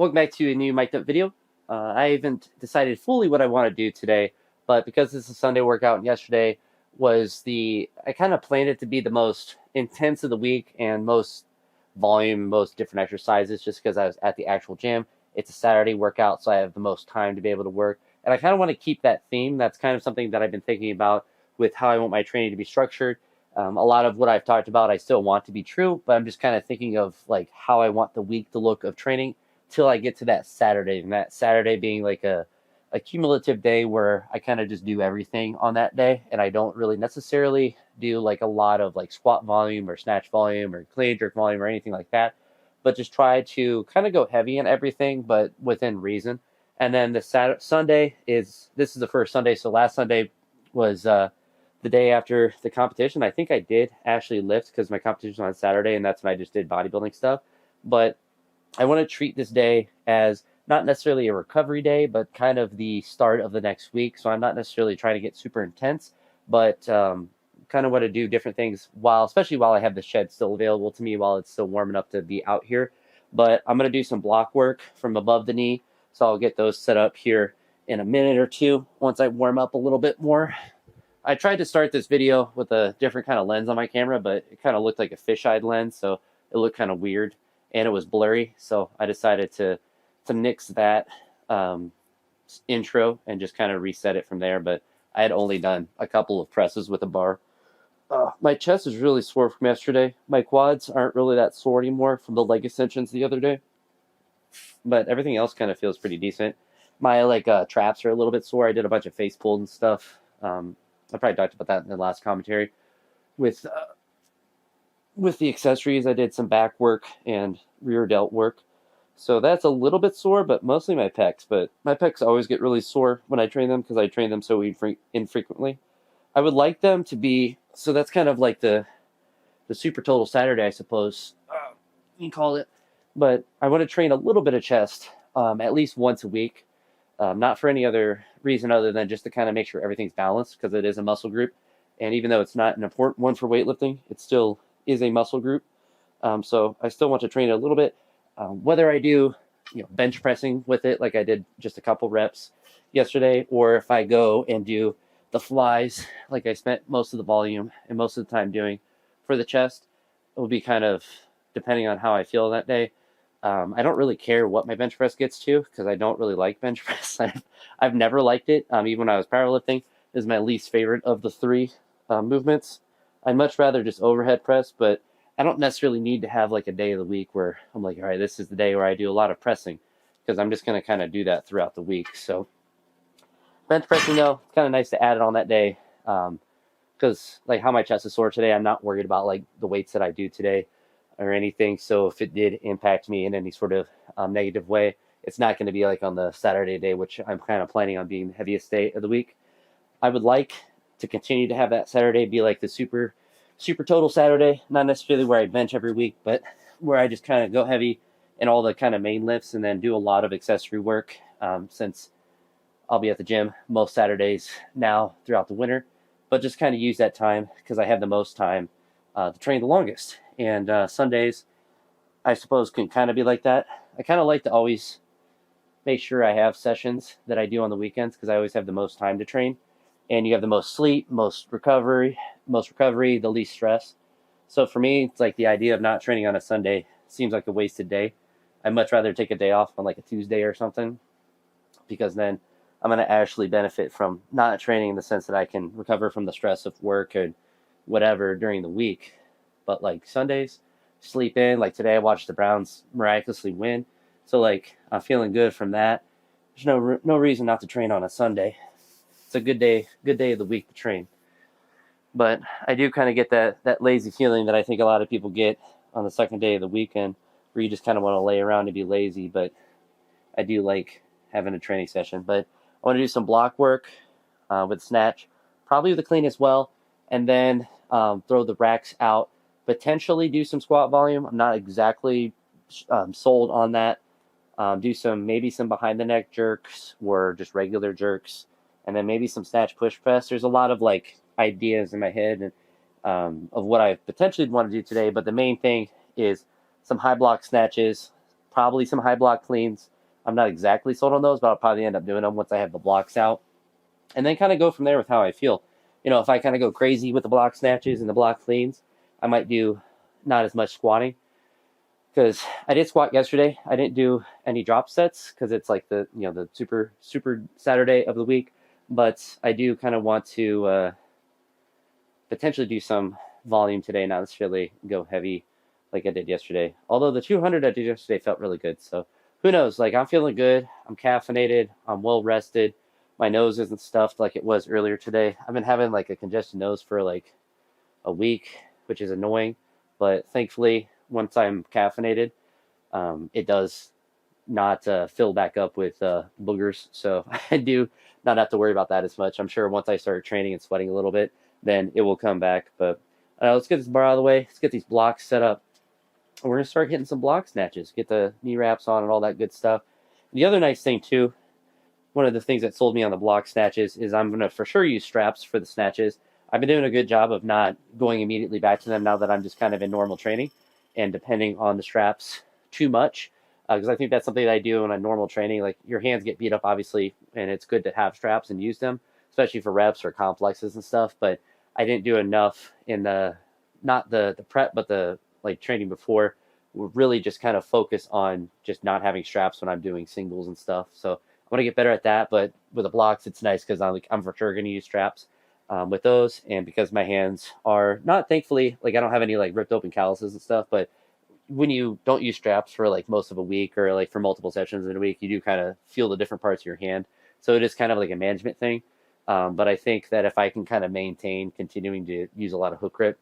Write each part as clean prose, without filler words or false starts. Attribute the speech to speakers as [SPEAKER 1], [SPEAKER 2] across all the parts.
[SPEAKER 1] Welcome back to a new mic'd up video. I haven't decided fully what I want to do today, but because this is a Sunday workout and yesterday I kind of planned it to be the most intense of the week and most volume, most different exercises just because I was at the actual gym. It's a Saturday workout, so I have the most time to be able to work. And I kind of want to keep that theme. That's kind of something that I've been thinking about with how I want my training to be structured. A lot of what I've talked about, I still want to be true, but I'm just kind of thinking of like how I want the week to look of training till I get to that Saturday, and that Saturday being like a cumulative day where I kind of just do everything on that day, and I don't really necessarily do like a lot of like squat volume or snatch volume or clean jerk volume or anything like that, but just try to kind of go heavy in everything, but within reason. And then the Sunday this is the first Sunday, so last Sunday was the day after the competition. I think I did actually lift because my competition was on Saturday, and that's when I just did bodybuilding stuff, but I want to treat this day as not necessarily a recovery day, but kind of the start of the next week. So I'm not necessarily trying to get super intense, but kind of want to do different things especially while I have the shed still available to me, while it's still warm enough to be out here. But I'm going to do some block work from above the knee. So I'll get those set up here in a minute or two once I warm up a little bit more. I tried to start this video with a different kind of lens on my camera, but it kind of looked like a fisheye lens, so it looked kind of weird. And it was blurry, so I decided to nix that intro and just kind of reset it from there. But I had only done a couple of presses with a bar. My chest is really sore from yesterday. My quads aren't really that sore anymore from the leg extensions the other day, but everything else kind of feels pretty decent. My traps are a little bit sore. I did a bunch of face pulls and stuff. I probably talked about that in the last commentary. With the accessories, I did some back work and rear delt work. So that's a little bit sore, but mostly my pecs. But my pecs always get really sore when I train them because I train them so infrequently. I would like them to be, so that's kind of like the super total Saturday, I suppose you can call it. But I want to train a little bit of chest at least once a week. Not for any other reason other than just to kind of make sure everything's balanced, because it is a muscle group. And even though it's not an important one for weightlifting, it still is a muscle group. So I still want to train it a little bit. Whether I do bench pressing with it, like I did just a couple reps yesterday, or if I go and do the flies, like I spent most of the volume and most of the time doing for the chest, it will be kind of depending on how I feel that day. I don't really care what my bench press gets to because I don't really like bench press. I've never liked it. Even when I was powerlifting, it is my least favorite of the three movements. I'd much rather just overhead press, but I don't necessarily need to have like a day of the week where I'm like, all right, this is the day where I do a lot of pressing, because I'm just going to kind of do that throughout the week. So bench pressing, though, it's kind of nice to add it on that day, because like how my chest is sore today, I'm not worried about like the weights that I do today or anything. So if it did impact me in any sort of negative way, it's not going to be like on the Saturday day, which I'm kind of planning on being the heaviest day of the week. I would like to continue to have that Saturday be like the super total Saturday, not necessarily where I bench every week, but where I just kind of go heavy in all the kind of main lifts and then do a lot of accessory work, since I'll be at the gym most Saturdays now throughout the winter, but just kind of use that time because I have the most time to train the longest. And Sundays, I suppose, can kind of be like that. I kind of like to always make sure I have sessions that I do on the weekends because I always have the most time to train. And you have the most sleep, most recovery, the least stress. So for me, it's like the idea of not training on a Sunday seems like a wasted day. I'd much rather take a day off on like a Tuesday or something, because then I'm going to actually benefit from not training in the sense that I can recover from the stress of work or whatever during the week. But like Sundays, sleep in. Like today, I watched the Browns miraculously win. So like I'm feeling good from that. There's no reason not to train on a Sunday. It's a good day of the week to train. But I do kind of get that lazy feeling that I think a lot of people get on the second day of the weekend, where you just kind of want to lay around and be lazy. But I do like having a training session. But I want to do some block work with snatch, probably with the clean as well, and then throw the racks out. Potentially do some squat volume. I'm not exactly sold on that. Do maybe some behind the neck jerks or just regular jerks. And then maybe some snatch push press. There's a lot of like ideas in my head and of what I potentially want to do today. But the main thing is some high block snatches, probably some high block cleans. I'm not exactly sold on those, but I'll probably end up doing them once I have the blocks out. And then kind of go from there with how I feel. If I kind of go crazy with the block snatches and the block cleans, I might do not as much squatting. Because I did squat yesterday. I didn't do any drop sets because it's like the super Saturday of the week. But I do kind of want to potentially do some volume today, not necessarily go heavy like I did yesterday. Although the 200 I did yesterday felt really good. So who knows? Like, I'm feeling good. I'm caffeinated. I'm well rested. My nose isn't stuffed like it was earlier today. I've been having like a congested nose for like a week, which is annoying. But thankfully, once I'm caffeinated, it does not fill back up with boogers. So I do not have to worry about that as much. I'm sure once I start training and sweating a little bit, then it will come back. But let's get this bar out of the way. Let's get these blocks set up. We're going to start hitting some block snatches, get the knee wraps on and all that good stuff. The other nice thing, too, one of the things that sold me on the block snatches is I'm going to for sure use straps for the snatches. I've been doing a good job of not going immediately back to them now that I'm just kind of in normal training and depending on the straps too much. Because I think that's something that I do in a normal training. Like, your hands get beat up, obviously, and it's good to have straps and use them, especially for reps or complexes and stuff. But I didn't do enough in not the prep, but the like training before. We're really just kind of focus on just not having straps when I'm doing singles and stuff. So I want to get better at that. But with the blocks, it's nice because I'm for sure going to use straps with those. And because my hands are not, thankfully, like, I don't have any like ripped open calluses and stuff, but when you don't use straps for like most of a week or like for multiple sessions in a week, you do kind of feel the different parts of your hand. So it is kind of like a management thing. But I think that if I can kind of maintain continuing to use a lot of hook grip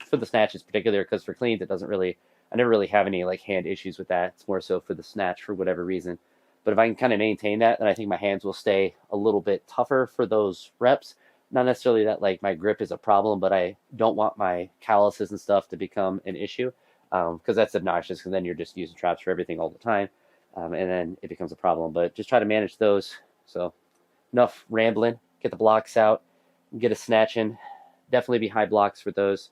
[SPEAKER 1] for the snatches, particularly, because for cleans, I never really have any like hand issues with that. It's more so for the snatch for whatever reason. But if I can kind of maintain that, then I think my hands will stay a little bit tougher for those reps. Not necessarily that like my grip is a problem, but I don't want my calluses and stuff to become an issue. Because that's obnoxious, because then you're just using traps for everything all the time, and then it becomes a problem. But just try to manage those. So enough rambling. Get the blocks out. Get a snatch in. Definitely be high blocks for those.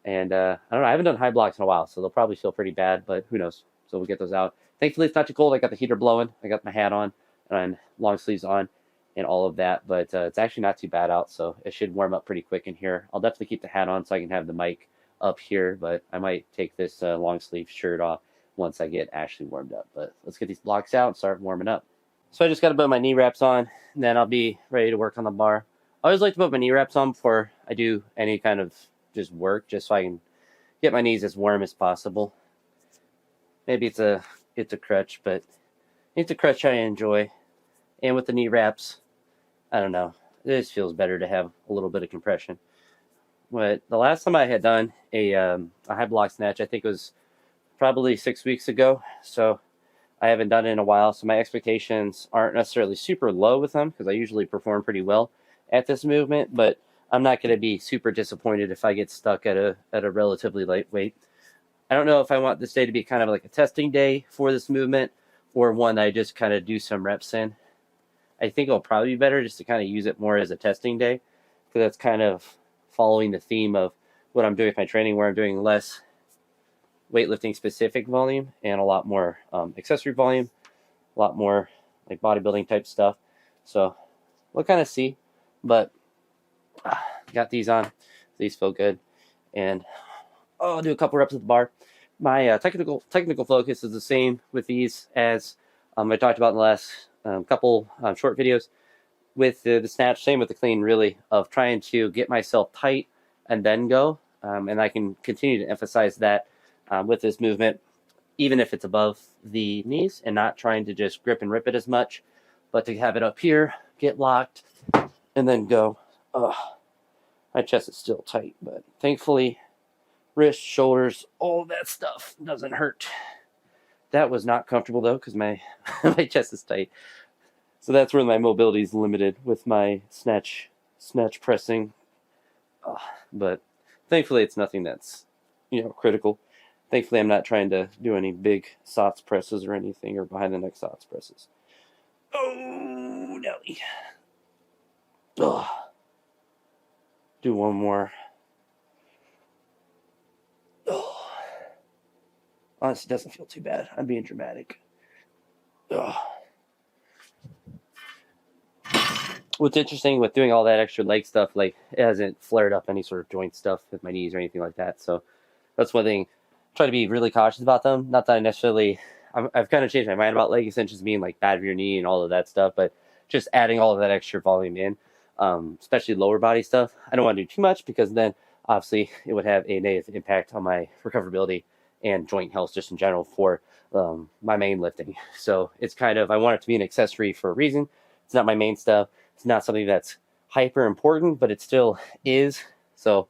[SPEAKER 1] And I don't know. I haven't done high blocks in a while, so they'll probably feel pretty bad. But who knows? So we'll get those out. Thankfully, it's not too cold. I got the heater blowing. I got my hat on and long sleeves on and all of that. But it's actually not too bad out, so it should warm up pretty quick in here. I'll definitely keep the hat on so I can have the mic up here, but I might take this long sleeve shirt off once I get actually warmed up. But let's get these blocks out and start warming up. So I just got to put my knee wraps on, and then I'll be ready to work on the bar. I always like to put my knee wraps on before I do any kind of just work, just so I can get my knees as warm as possible. Maybe it's a crutch, but it's a crutch I enjoy. And with the knee wraps, I don't know, it just feels better to have a little bit of compression. But the last time I had done a high block snatch, I think it was probably 6 weeks ago. So I haven't done it in a while. So my expectations aren't necessarily super low with them, because I usually perform pretty well at this movement. But I'm not going to be super disappointed if I get stuck at a relatively light weight. I don't know if I want this day to be kind of like a testing day for this movement, or one I just kind of do some reps in. I think it'll probably be better just to kind of use it more as a testing day, because that's kind of following the theme of what I'm doing with my training, where I'm doing less weightlifting specific volume and a lot more accessory volume, a lot more like bodybuilding type stuff. So we'll kind of see, but got these on. These feel good. And I'll do a couple reps at the bar. My technical focus is the same with these as I talked about in the last couple short videos. With the snatch, same with the clean, really, of trying to get myself tight and then go. And I can continue to emphasize that with this movement, even if it's above the knees, and not trying to just grip and rip it as much, but to have it up here, get locked, and then go. My chest is still tight, but thankfully, wrists, shoulders, all that stuff doesn't hurt. That was not comfortable, though, because my chest is tight. So that's where my mobility is limited with my snatch pressing. But thankfully, it's nothing that's critical. Thankfully, I'm not trying to do any big SOTS presses or anything, or behind the neck SOTS presses. Oh, Nelly. Do one more. Honestly, it doesn't feel too bad. I'm being dramatic. Ugh. What's interesting with doing all that extra leg stuff, like it hasn't flared up any sort of joint stuff with my knees or anything like that. So that's one thing. Try to be really cautious about them. Not that I necessarily, I've kind of changed my mind about leg extensions being like bad for your knee and all of that stuff, but just adding all of that extra volume in, especially lower body stuff. I don't want to do too much because then obviously it would have a negative impact on my recoverability and joint health just in general for my main lifting. So it's kind of, I want it to be an accessory for a reason. It's not my main stuff. It's not something that's hyper important, but it still is. So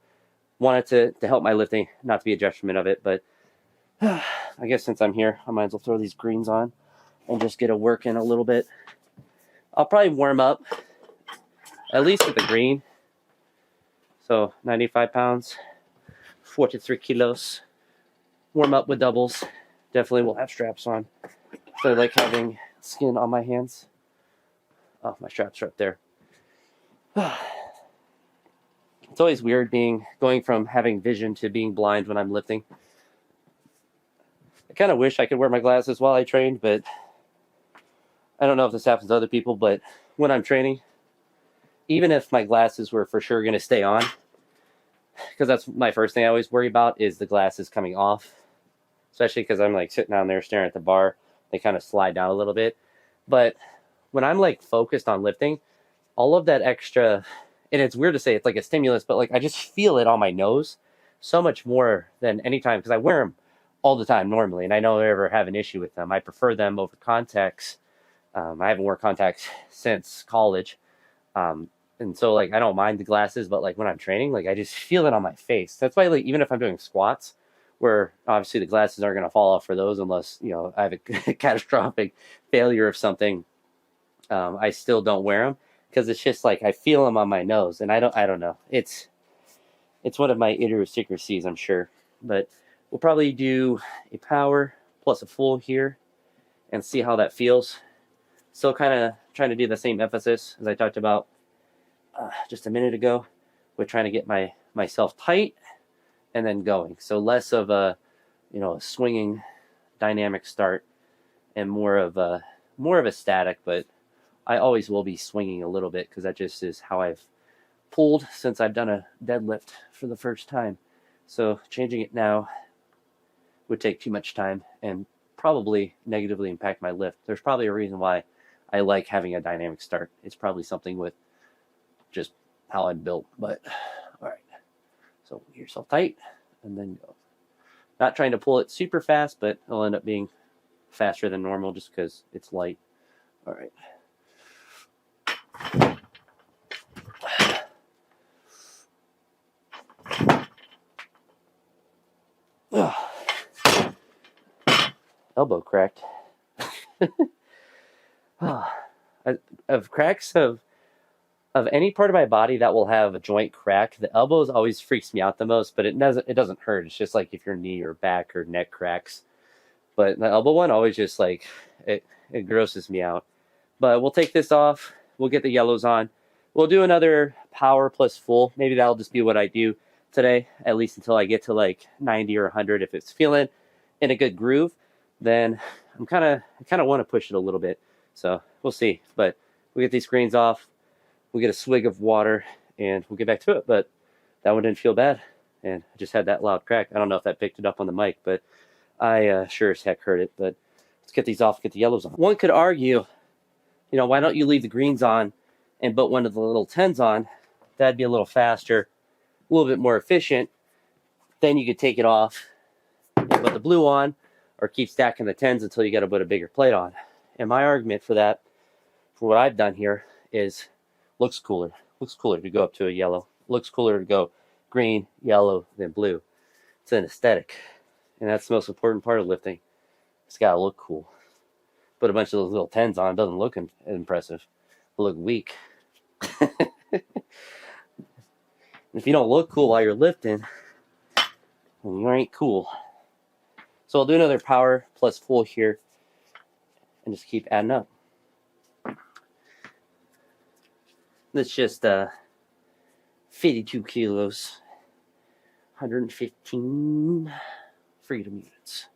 [SPEAKER 1] wanted to help my lifting, not to be a detriment of it. But I guess since I'm here, I might as well throw these greens on and just get a work in a little bit. I'll probably warm up at least with the green. So 95 pounds, 43 kilos. Warm up with doubles. Definitely will have straps on. So I like having skin on my hands. Oh, my straps are up there. It's always weird going from having vision to being blind when I'm lifting. I kind of wish I could wear my glasses while I trained, but I don't know if this happens to other people, but when I'm training, even if my glasses were for sure going to stay on, because that's my first thing I always worry about is the glasses coming off, especially because I'm like sitting down there staring at the bar. They kind of slide down a little bit. But when I'm like focused on lifting, all of that extra, and it's weird to say it's like a stimulus, but like I just feel it on my nose so much more than any time because I wear them all the time normally, and I don't ever have an issue with them. I prefer them over contacts. I haven't worn contacts since college, and so like I don't mind the glasses, but like when I'm training, like I just feel it on my face. That's why like even if I'm doing squats, where obviously the glasses aren't going to fall off for those unless I have a catastrophic failure of something, I still don't wear them. Because it's just like I feel them on my nose, and I don't know. It's one of my idiosyncrasies, I'm sure. But we'll probably do a power plus a full here, and see how that feels. Still kind of trying to do the same emphasis as I talked about just a minute ago, with trying to get myself tight and then going. So less of a a swinging dynamic start, and more of a static, but I always will be swinging a little bit because that just is how I've pulled since I've done a deadlift for the first time. So changing it now would take too much time and probably negatively impact my lift. There's probably a reason why I like having a dynamic start. It's probably something with just how I'm built. But all right, so get yourself tight and then go. Not trying to pull it super fast, but it'll end up being faster than normal just because it's light. All right. Elbow cracked. Of cracks of any part of my body that will have a joint crack, the elbows always freaks me out the most, but it doesn't hurt. It's just like if your knee or back or neck cracks. But the elbow one always just like it grosses me out. But we'll take this off. We'll get the yellows on. We'll do another power plus full. Maybe that'll just be what I do today, at least until I get to like 90 or 100. If it's feeling in a good groove, then I kind of want to push it a little bit. So we'll see. But we'll get these greens off. We'll get a swig of water and we'll get back to it. But that one didn't feel bad. And I just had that loud crack. I don't know if that picked it up on the mic, but I sure as heck heard it. But let's get these off, get the yellows on. One could argue, why don't you leave the greens on and put one of the little 10s on? That'd be a little faster, a little bit more efficient. Then you could take it off and put the blue on, or keep stacking the 10s until you got to put a bigger plate on. And my argument for that, for what I've done here, is looks cooler. Looks cooler to go up to a yellow. Looks cooler to go green, yellow, then blue. It's an aesthetic. And that's the most important part of lifting. It's got to look cool. Put a bunch of those little 10s on, it doesn't look impressive. It'll look weak. If you don't look cool while you're lifting, then you ain't cool. So I'll do another power plus full here and just keep adding up. That's just 52 kilos, 115 freedom units.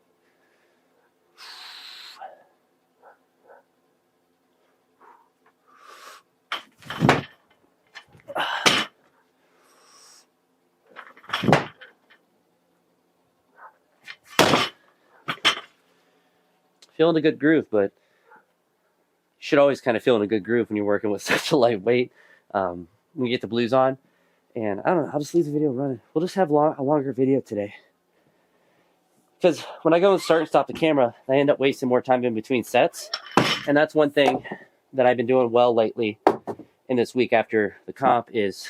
[SPEAKER 1] feeling a good groove, but you should always kind of feel in a good groove when you're working with such a light weight. When you get the blues on, and I don't know, I'll just leave the video running. We'll just have a longer video today. Because when I go and start and stop the camera, I end up wasting more time in between sets. And that's one thing that I've been doing well lately in this week after the comp is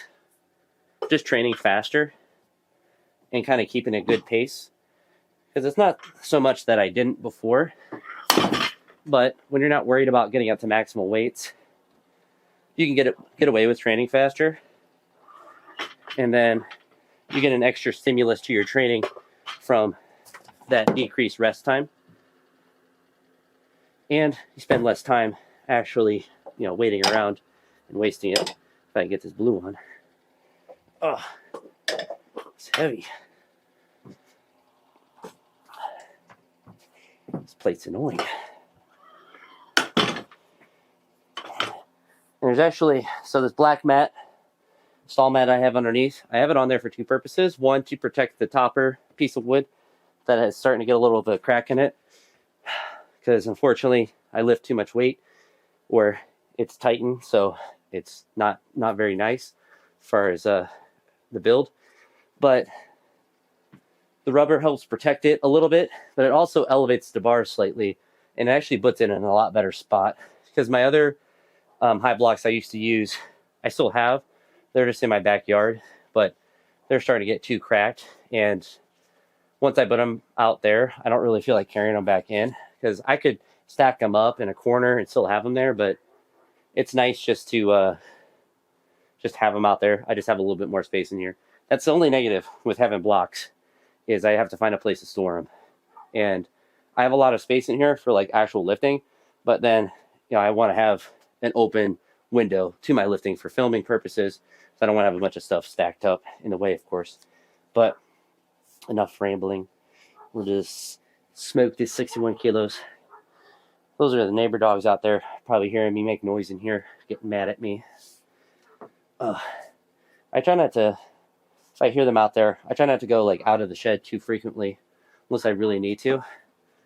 [SPEAKER 1] just training faster and kind of keeping a good pace. Because it's not so much that I didn't before, but when you're not worried about getting up to maximal weights, you can get away with training faster. And then you get an extra stimulus to your training from that decreased rest time. And you spend less time actually, waiting around and wasting it. If I can get this blue on. Oh, it's heavy. This plate's annoying. And there's actually, so this black mat, stall mat I have underneath, I have it on there for two purposes. One, to protect the topper piece of wood that is starting to get a little of a crack in it. Because unfortunately, I lift too much weight or it's tightened, so it's not very nice as far as the build. But the rubber helps protect it a little bit, but it also elevates the bar slightly and it actually puts it in a lot better spot. Because my other high blocks I used to use, I still have. They're just in my backyard, but they're starting to get too cracked. And once I put them out there, I don't really feel like carrying them back in because I could stack them up in a corner and still have them there, but it's nice just to just have them out there. I just have a little bit more space in here. That's the only negative with having blocks is I have to find a place to store them. And I have a lot of space in here for like actual lifting, but then, I want to have an open window to my lifting for filming purposes. So I don't want to have a bunch of stuff stacked up in the way, of course. But enough rambling. We'll just smoke this 61 kilos. Those are the neighbor dogs out there, probably hearing me make noise in here, getting mad at me. I try not to, if I hear them out there, I try not to go like out of the shed too frequently, unless I really need to,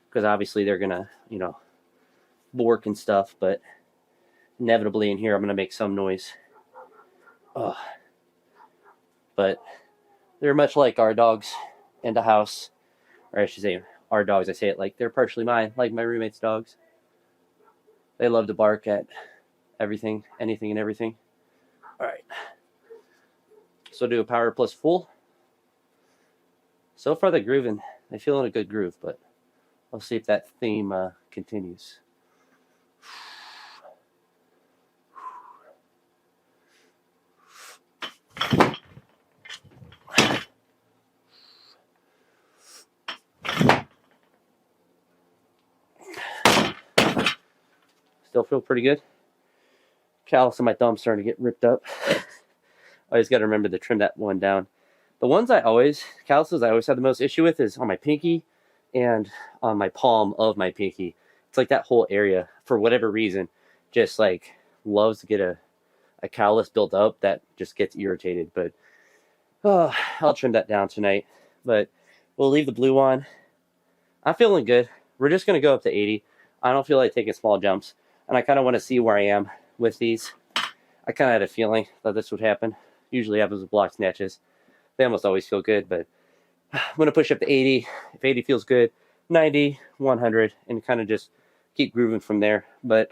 [SPEAKER 1] because obviously they're gonna, bark and stuff. But inevitably in here, I'm gonna make some noise. But they're much like our dogs in the house, or I should say our dogs. I say it like they're partially mine, like my roommate's dogs. They love to bark at everything, anything and everything. All right. So do a power plus full. So far they're grooving. They feel in a good groove, but I'll see if that theme continues. Still feel pretty good. Callus on my thumb starting to get ripped up. I always got to remember to trim that one down. The ones calluses I always have the most issue with is on my pinky and on my palm of my pinky. It's like that whole area, for whatever reason, just like loves to get a callus built up that just gets irritated. But I'll trim that down tonight. But we'll leave the blue on. I'm feeling good. We're just going to go up to 80. I don't feel like taking small jumps. And I kind of want to see where I am with these. I kind of had a feeling that this would happen. Usually happens with block snatches. They almost always feel good, but I'm going to push up to 80. If 80 feels good, 90, 100, and kind of just keep grooving from there. But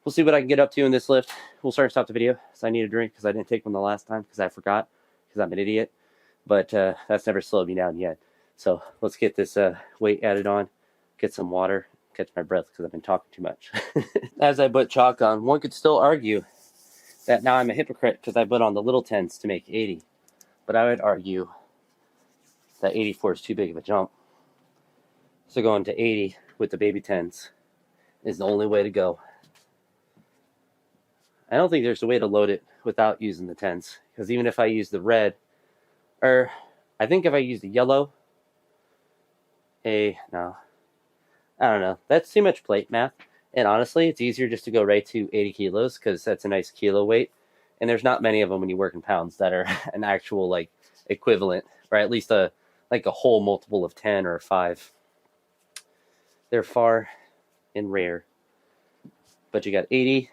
[SPEAKER 1] we'll see what I can get up to in this lift. We'll start and stop the video. So I need a drink because I didn't take one the last time because I forgot because I'm an idiot. But that's never slowed me down yet. So let's get this weight added on, get some water, catch my breath because I've been talking too much. As I put chalk on, one could still argue that now I'm a hypocrite because I put on the little 10s to make 80. But I would argue that 84 is too big of a jump. So going to 80 with the baby 10s is the only way to go. I don't think there's a way to load it without using the 10s. Because even if I use the red, or I think if I use the yellow, no. I don't know. That's too much plate math. And honestly, it's easier just to go right to 80 kilos because that's a nice kilo weight. And there's not many of them when you work in pounds that are an actual like equivalent, or at least a whole multiple of 10 or 5. They're far in rare. But you got 80.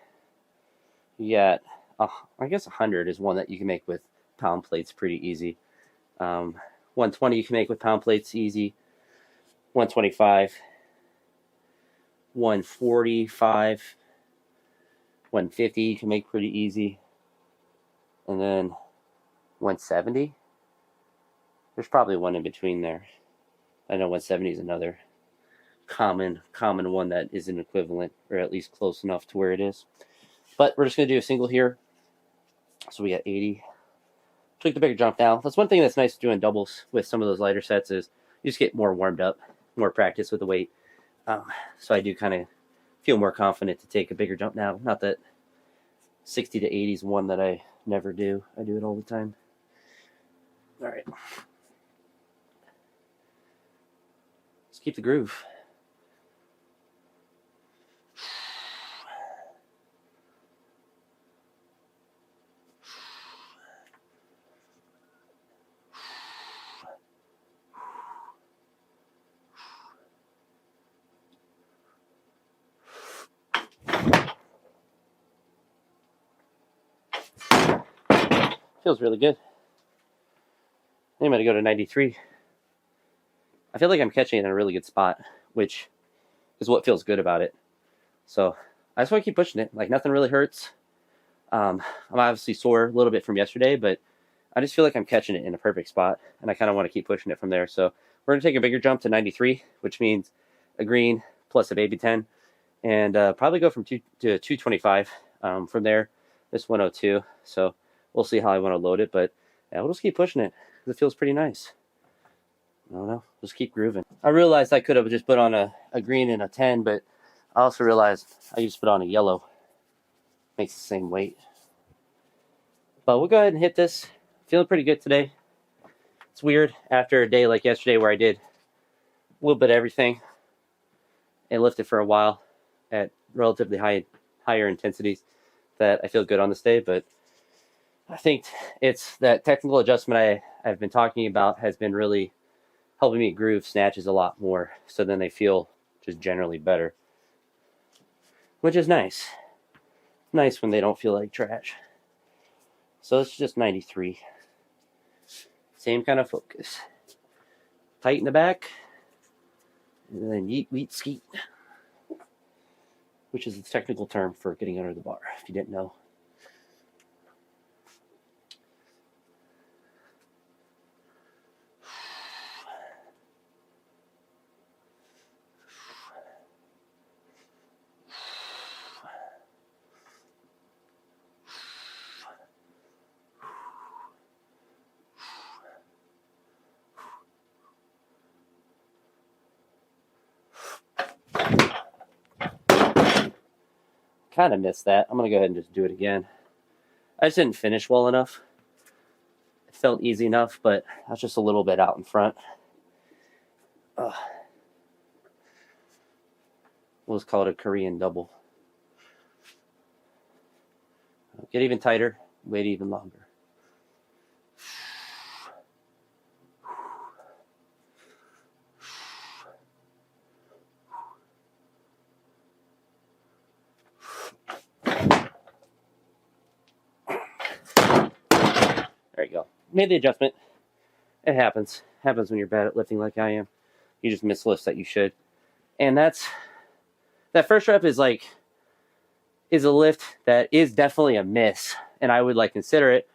[SPEAKER 1] You got, I guess 100 is one that you can make with pound plates pretty easy. 120 you can make with pound plates easy. 125. 145. 150 you can make pretty easy. And then 170. There's probably one in between there. I know 170 is another common one that is an equivalent, or at least close enough to where it is. But we're just going to do a single here. So we got 80. Take the bigger jump now. That's one thing that's nice doing doubles with some of those lighter sets is you just get more warmed up, more practice with the weight. So I do kind of feel more confident to take a bigger jump now. Not that 60 to 80 is one that I never do. I do it all the time. All right. Let's keep the groove. Feels really good. I'm going to go to 93. I feel like I'm catching it in a really good spot, which is what feels good about it. So I just want to keep pushing it. Like nothing really hurts. I'm obviously sore a little bit from yesterday, but I just feel like I'm catching it in a perfect spot, and I kind of want to keep pushing it from there. So we're going to take a bigger jump to 93, which means a green plus a baby 10, and probably go from 2 to 225 from there. This 102. So we'll see how I want to load it, but yeah, we'll just keep pushing it because it feels pretty nice. I don't know. Just keep grooving. I realized I could have just put on a green and a 10, but I also realized I just put on a yellow. Makes the same weight. But we'll go ahead and hit this. Feeling pretty good today. It's weird after a day like yesterday where I did a little bit of everything and lifted for a while at relatively higher intensities that I feel good on this day, but I think it's that technical adjustment I've been talking about has been really helping me groove snatches a lot more, so then they feel just generally better, which is nice. Nice when they don't feel like trash. So it's just 93. Same kind of focus. Tighten the back, and then yeet, weet, skeet, which is the technical term for getting under the bar, if you didn't know. Kind of missed that. I'm going to go ahead and just do it again. I just didn't finish well enough. It felt easy enough, but I was just a little bit out in front. We'll just call it a Korean double. Get even tighter, wait even longer. There you go. Made the adjustment. It happens. Happens when you're bad at lifting like I am. You just miss lifts that you should. And that first rep is a lift that is definitely a miss. And I would consider it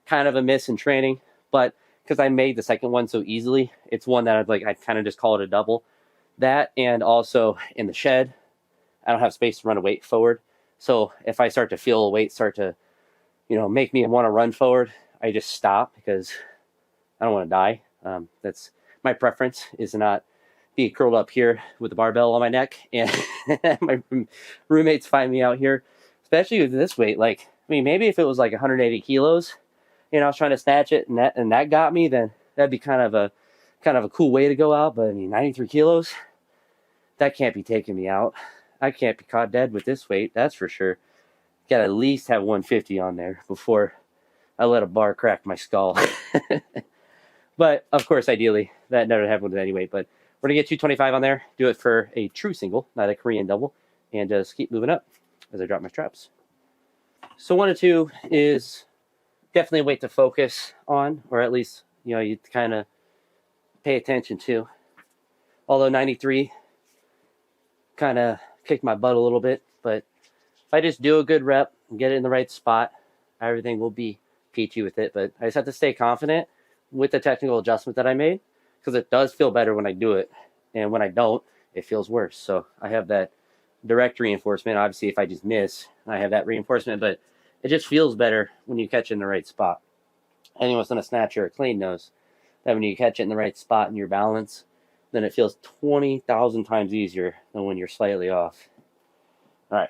[SPEAKER 1] kind of a miss in training, but because I made the second one so easily, it's one that I'd kind of just call it a double. That, and also in the shed, I don't have space to run a weight forward. So if I start to feel a weight start to, make me want to run forward, I just stop because I don't want to die. That's my preference, is to not be curled up here with the barbell on my neck. And my roommates find me out here, especially with this weight. Maybe if it was 180 kilos, I was trying to snatch it and that got me, then that'd be kind of a cool way to go out. But 93 kilos, that can't be taking me out. I can't be caught dead with this weight, that's for sure. Got to at least have 150 on there before I let a bar crack my skull. But of course, ideally, that never happened with any weight. But We're going to get 225 on there. Do it for a true single, not a Korean double. And just keep moving up as I drop my straps. So 1 and 2 is definitely a weight to focus on, or at least, you know, you kind of pay attention to. Although 93 kind of kicked my butt a little bit, but if I just do a good rep and get it in the right spot, everything will be peachy with it. But I just have to stay confident with the technical adjustment that I made, because it does feel better when I do it, and when I don't, it feels worse. So I have that direct reinforcement. Obviously, if I just miss, I have that reinforcement, but it just feels better when you catch it in the right spot. Anyone who's done a snatch or a clean knows that when you catch it in the right spot and your balance, then it feels 20,000 times easier than when you're slightly off. All right.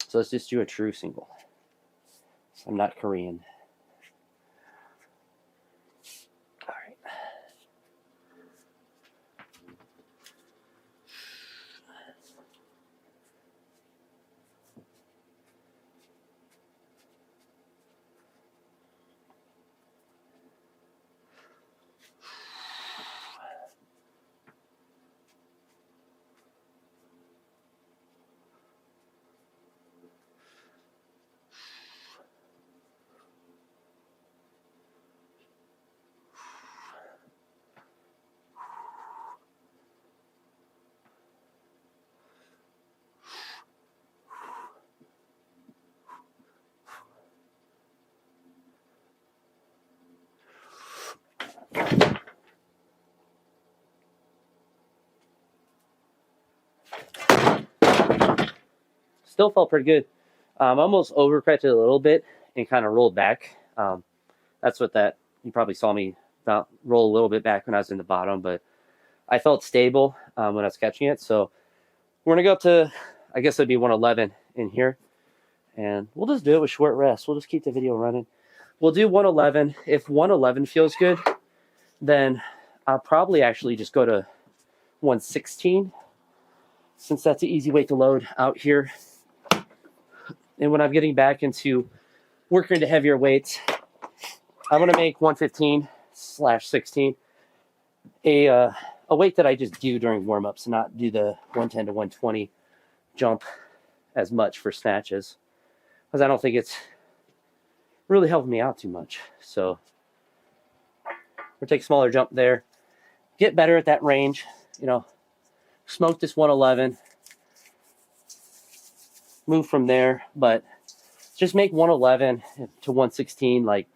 [SPEAKER 1] So let's just do a true single. I'm not Korean. All right. Still felt pretty good. Almost overcorrected a little bit and kind of rolled back. That's what that, you probably saw me roll a little bit back when I was in the bottom, but I felt stable when I was catching it. So we're going to go up to, I guess it'd be 111 in here. And we'll just do it with short rest. We'll just keep the video running. We'll do 111. If 111 feels good, then I'll probably actually just go to 116, since that's an easy weight to load out here. And when I'm getting back into working into heavier weights, I'm going to make 115/16 a weight that I just do during warm-ups, and not do the 110 to 120 jump as much for snatches, because I don't think it's really helping me out too much. So we'll take a smaller jump there, get better at that range, you know, smoke this 111, move from there, but just make 111 to 116 like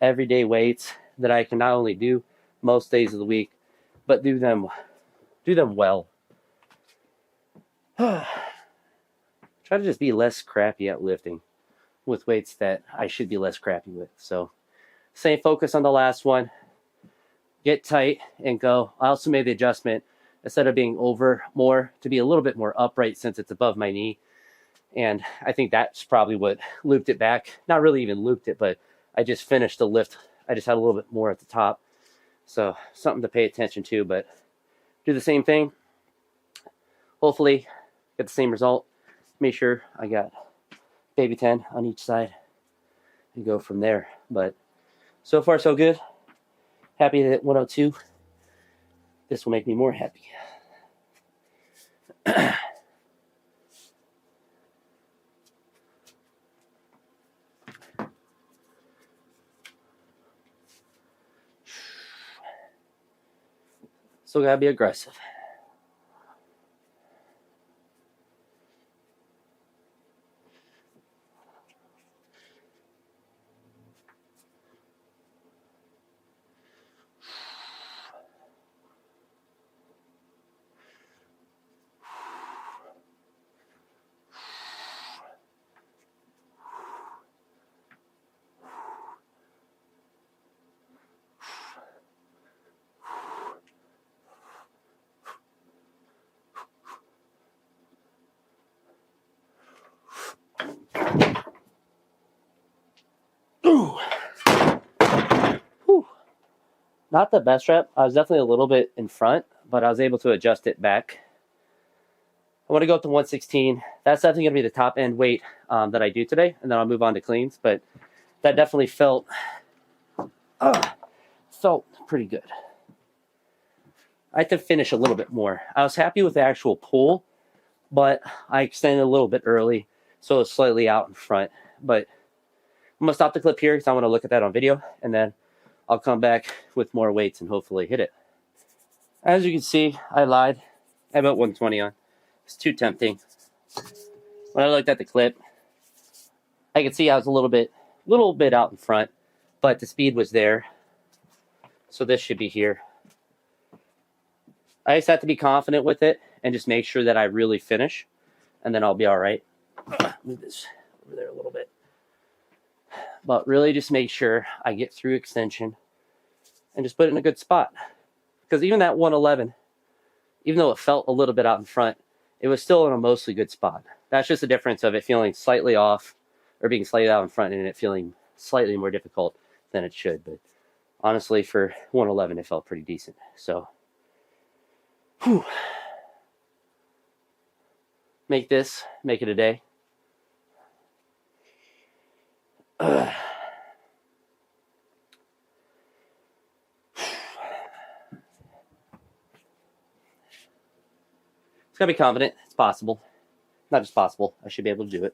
[SPEAKER 1] everyday weights that I can not only do most days of the week, but do them well. Try to just be less crappy at lifting with weights that I should be less crappy with. So same focus on the last one. Get tight and go. I also made the adjustment, instead of being over more, to be a little bit more upright, since it's above my knee. And I think that's probably what looped it back. Not really even looped it, but I just finished the lift. I just had a little bit more at the top. So something to pay attention to, but do the same thing. Hopefully get the same result. Make sure I got baby 10 on each side and go from there. But so far so good. Happy to hit 102. This will make me more happy. Still gotta be aggressive. Ooh. Whew. Not the best rep. I was definitely a little bit in front, but I was able to adjust it back. I want to go up to 116. That's definitely going to be the top end weight that I do today, and then I'll move on to cleans. But that definitely felt pretty good. I had to finish a little bit more. I was happy with the actual pull, but I extended a little bit early, so it's slightly out in front. But I'm going to stop the clip here because I want to look at that on video, and then I'll come back with more weights and hopefully hit it. As you can see, I lied. I have about 120 on. It's too tempting. When I looked at the clip, I could see I was a little bit out in front, but the speed was there. So this should be here. I just have to be confident with it and just make sure that I really finish, and then I'll be all right. Move this over there a little bit. But really just make sure I get through extension and just put it in a good spot. Because even that 111, even though it felt a little bit out in front, it was still in a mostly good spot. That's just the difference of it feeling slightly off or being slightly out in front and it feeling slightly more difficult than it should. But honestly, for 111, it felt pretty decent. So, whew. Make it a day. Just gotta be confident. It's possible. Not just possible. I should be able to do it.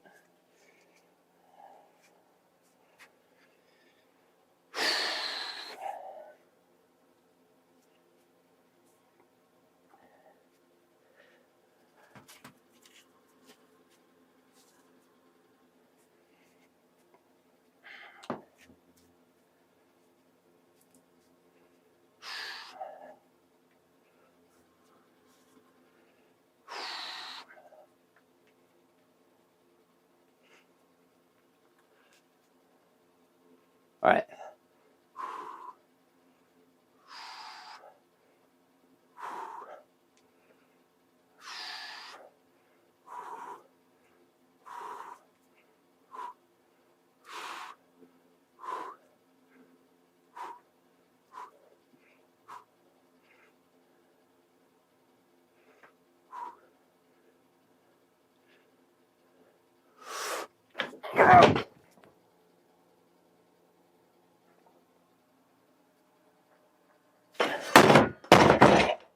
[SPEAKER 1] All right.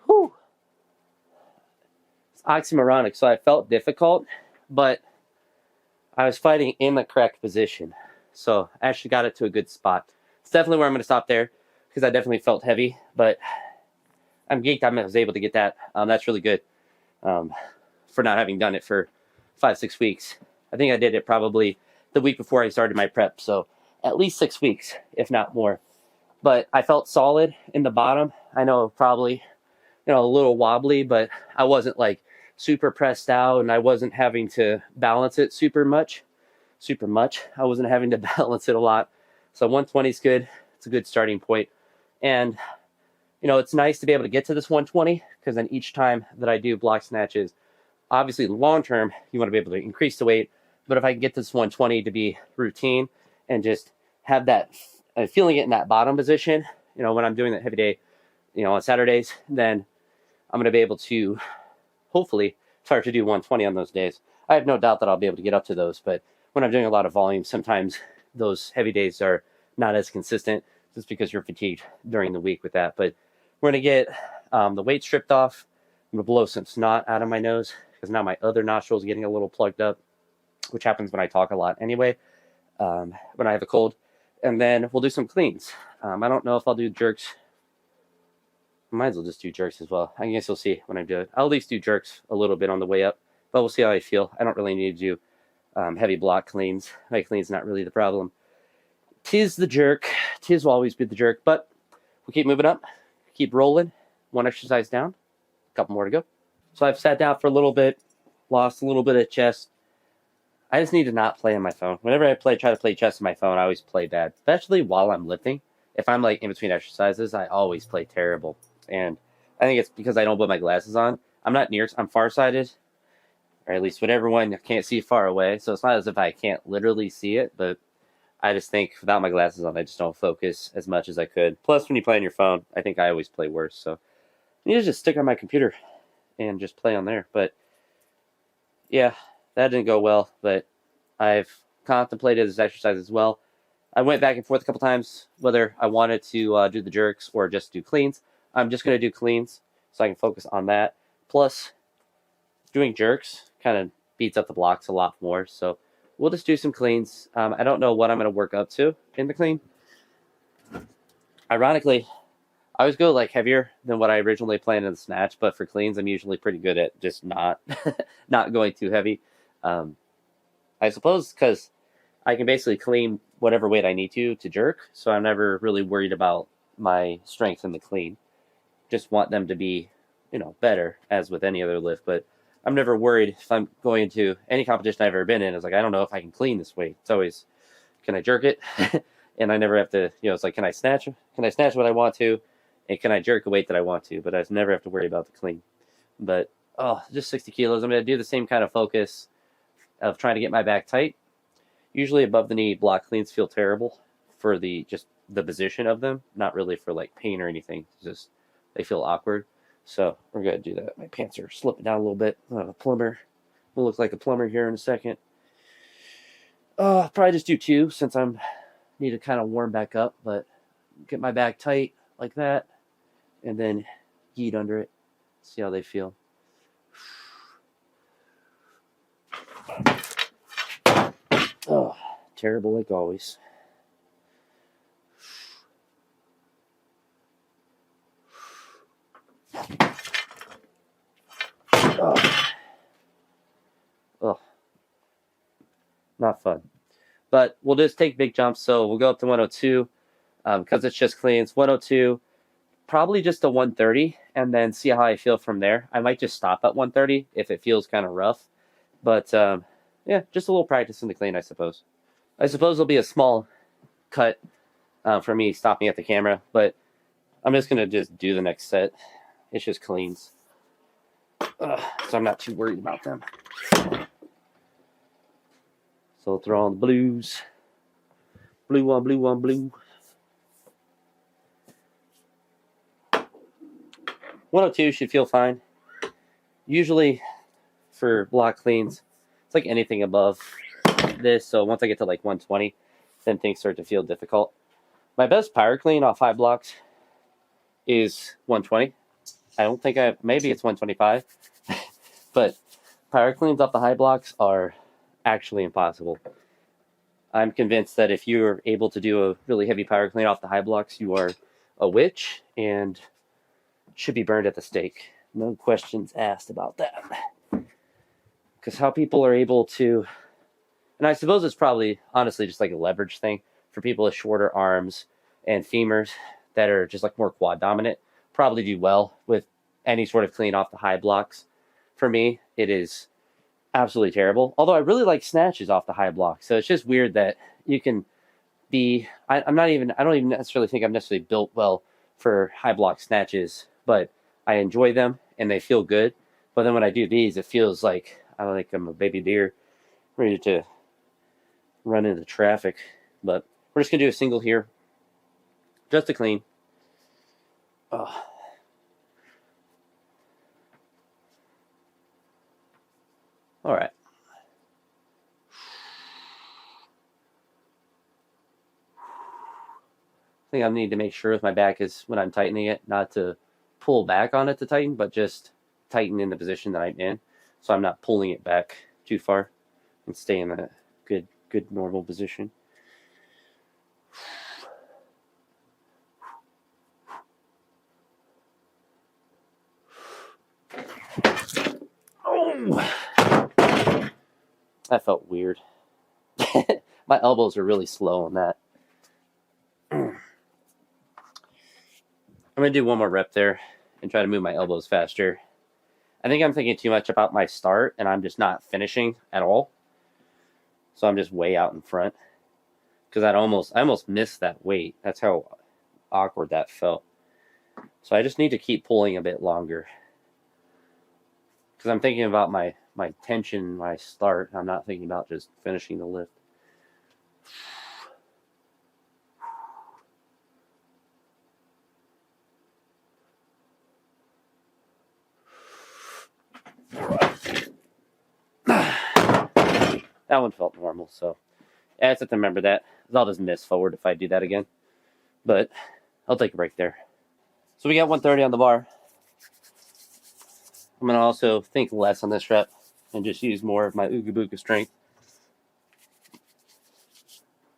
[SPEAKER 1] Whew. It's oxymoronic, so I felt difficult, but I was fighting in the correct position. So I actually got it to a good spot. It's definitely where I'm going to stop there because I definitely felt heavy, but I'm geeked I was able to get that. That's really good for not having done it for 5-6 weeks. I think I did it probably the week before I started my prep, so at least 6 weeks, if not more. But I felt solid in the bottom. I know probably, a little wobbly, but I wasn't like super pressed out and I wasn't having to balance it super much. I wasn't having to balance it a lot. So 120 is good. It's a good starting point. And, it's nice to be able to get to this 120 because then each time that I do block snatches, obviously long term, you want to be able to increase the weight. But if I can get this 120 to be routine and just have that feeling it in that bottom position, when I'm doing that heavy day, on Saturdays, then I'm going to be able to hopefully start to do 120 on those days. I have no doubt that I'll be able to get up to those, but when I'm doing a lot of volume, sometimes those heavy days are not as consistent just because you're fatigued during the week with that. But we're going to get the weight stripped off. I'm going to blow some snot out of my nose because now my other nostril is getting a little plugged up, which happens when I talk a lot anyway, when I have a cold. And then we'll do some cleans. I don't know if I'll do jerks. I might as well just do jerks as well. I guess you'll see when I do it. I'll at least do jerks a little bit on the way up, but we'll see how I feel. I don't really need to do heavy block cleans. My clean's not really the problem. Tis the jerk. Tis will always be the jerk, but we'll keep moving up. Keep rolling. One exercise down. A couple more to go. So I've sat down for a little bit, lost a little bit of chest. I just need to not play on my phone. Whenever I try to play chess on my phone, I always play bad, especially while I'm lifting. If I'm like in between exercises, I always play terrible. And I think it's because I don't put my glasses on. I'm farsighted, or at least whatever one can't see far away. So it's not as if I can't literally see it, but I just think without my glasses on, I just don't focus as much as I could. Plus, when you play on your phone, I think I always play worse. So I need to just stick on my computer and just play on there. But yeah, that didn't go well, but I've contemplated this exercise as well. I went back and forth a couple times whether I wanted to do the jerks or just do cleans. I'm just going to do cleans. so I can focus on that. Plus, doing jerks kind of beats up the blocks a lot more. So we'll just do some cleans. I don't know what I'm going to work up to in the clean. Ironically, I always go like heavier than what I originally planned in the snatch, but for cleans, I'm usually pretty good at just not not going too heavy. I suppose because I can basically clean whatever weight I need to jerk, so I'm never really worried about my strength in the clean. Just want them to be, better, as with any other lift, but I'm never worried if I'm going into any competition I've ever been in. It's like, I don't know if I can clean this weight. It's always, can I jerk it? And I never have to, it's like, can I snatch what I want to? And can I jerk a weight that I want to? But I never have to worry about the clean. But, just 60 kilos. I'm going to do the same kind of focus of trying to get my back tight. Usually above the knee block cleans feel terrible for the position of them, not really for like pain or anything. It's just they feel awkward. So we're going to do that. My pants are slipping down a little bit. A plumber. We'll look like a plumber here in a second. Probably just do 2 since I'm need to kind of warm back up, but get my back tight like that and then yeet under it. See how they feel. Oh, terrible like always. Oh, not fun. But we'll just take big jumps. So we'll go up to 102 because it's just clean. It's 102, probably just a 130, and then see how I feel from there. I might just stop at 130 if it feels kind of rough. But yeah, just a little practice in the clean, I suppose. I suppose there'll be a small cut for me stopping at the camera, but I'm just going to just do the next set. It's just cleans. So I'm not too worried about them. So we'll throw on the blues. Blue on blue on blue. 102 should feel fine. Usually for block cleans, it's like anything above this. So once I get to like 120, then things start to feel difficult. My best power clean off high blocks is 120. I don't think maybe it's 125. But power cleans off the high blocks are actually impossible. I'm convinced that if you're able to do a really heavy power clean off the high blocks, you are a witch and should be burned at the stake. No questions asked about that. Because how people are able to, and I suppose it's probably honestly just like a leverage thing for people with shorter arms and femurs that are just like more quad dominant, probably do well with any sort of clean off the high blocks. For me, it is absolutely terrible. Although I really like snatches off the high block. So it's just weird that you can be, I don't even necessarily think I'm necessarily built well for high block snatches, but I enjoy them and they feel good. But then when I do these, it feels like I'm a baby deer ready to run into traffic. But we're just going to do a single here. Just to clean. All right. I think I need to make sure with my back is when I'm tightening it, not to pull back on it to tighten, but just tighten in the position that I'm in. So I'm not pulling it back too far and stay in a good normal position. Oh, that felt weird. My elbows are really slow on that. I'm going to do one more rep there and try to move my elbows faster. I think I'm thinking too much about my start, and I'm just not finishing at all. So I'm just way out in front. Because I almost missed that weight. That's how awkward that felt. So I just need to keep pulling a bit longer. Because I'm thinking about my tension, my start. I'm not thinking about just finishing the lift. That one felt normal, so I just have to remember that. I'll just miss forward if I do that again. But I'll take a break there. So we got 130 on the bar. I'm going to also think less on this rep and just use more of my Ooga Booga strength.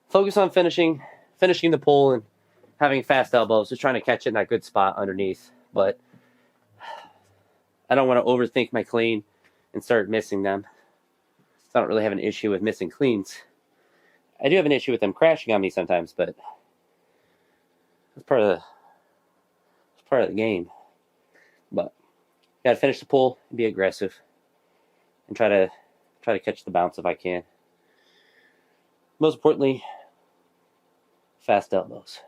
[SPEAKER 1] Focus on finishing the pull and having fast elbows, just trying to catch it in that good spot underneath. But I don't want to overthink my clean and start missing them. So I don't really have an issue with missing cleans. I do have an issue with them crashing on me sometimes, but that's part of the game. But gotta finish the pull and be aggressive and try to catch the bounce if I can. Most importantly, fast elbows.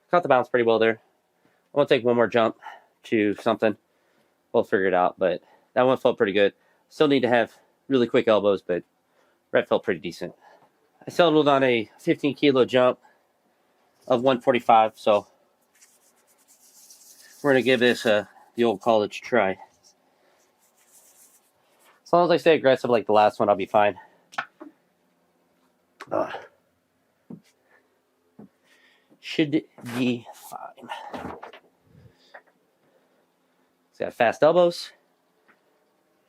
[SPEAKER 1] Caught the bounce pretty well there. I want to take one more jump to something. We'll figure it out, but that one felt pretty good. Still need to have really quick elbows, but rep felt pretty decent. I settled on a 15 kilo jump of 145, so we're going to give this the old college try. As long as I stay aggressive like the last one, I'll be fine. Should be fine. So got fast elbows.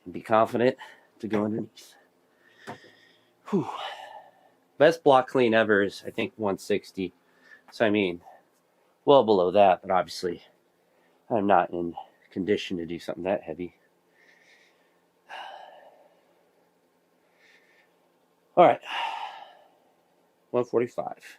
[SPEAKER 1] And be confident to go underneath. Whew. Best block clean ever is, I think, 160. So, I mean, well below that, but obviously I'm not in condition to do something that heavy. All right. 145.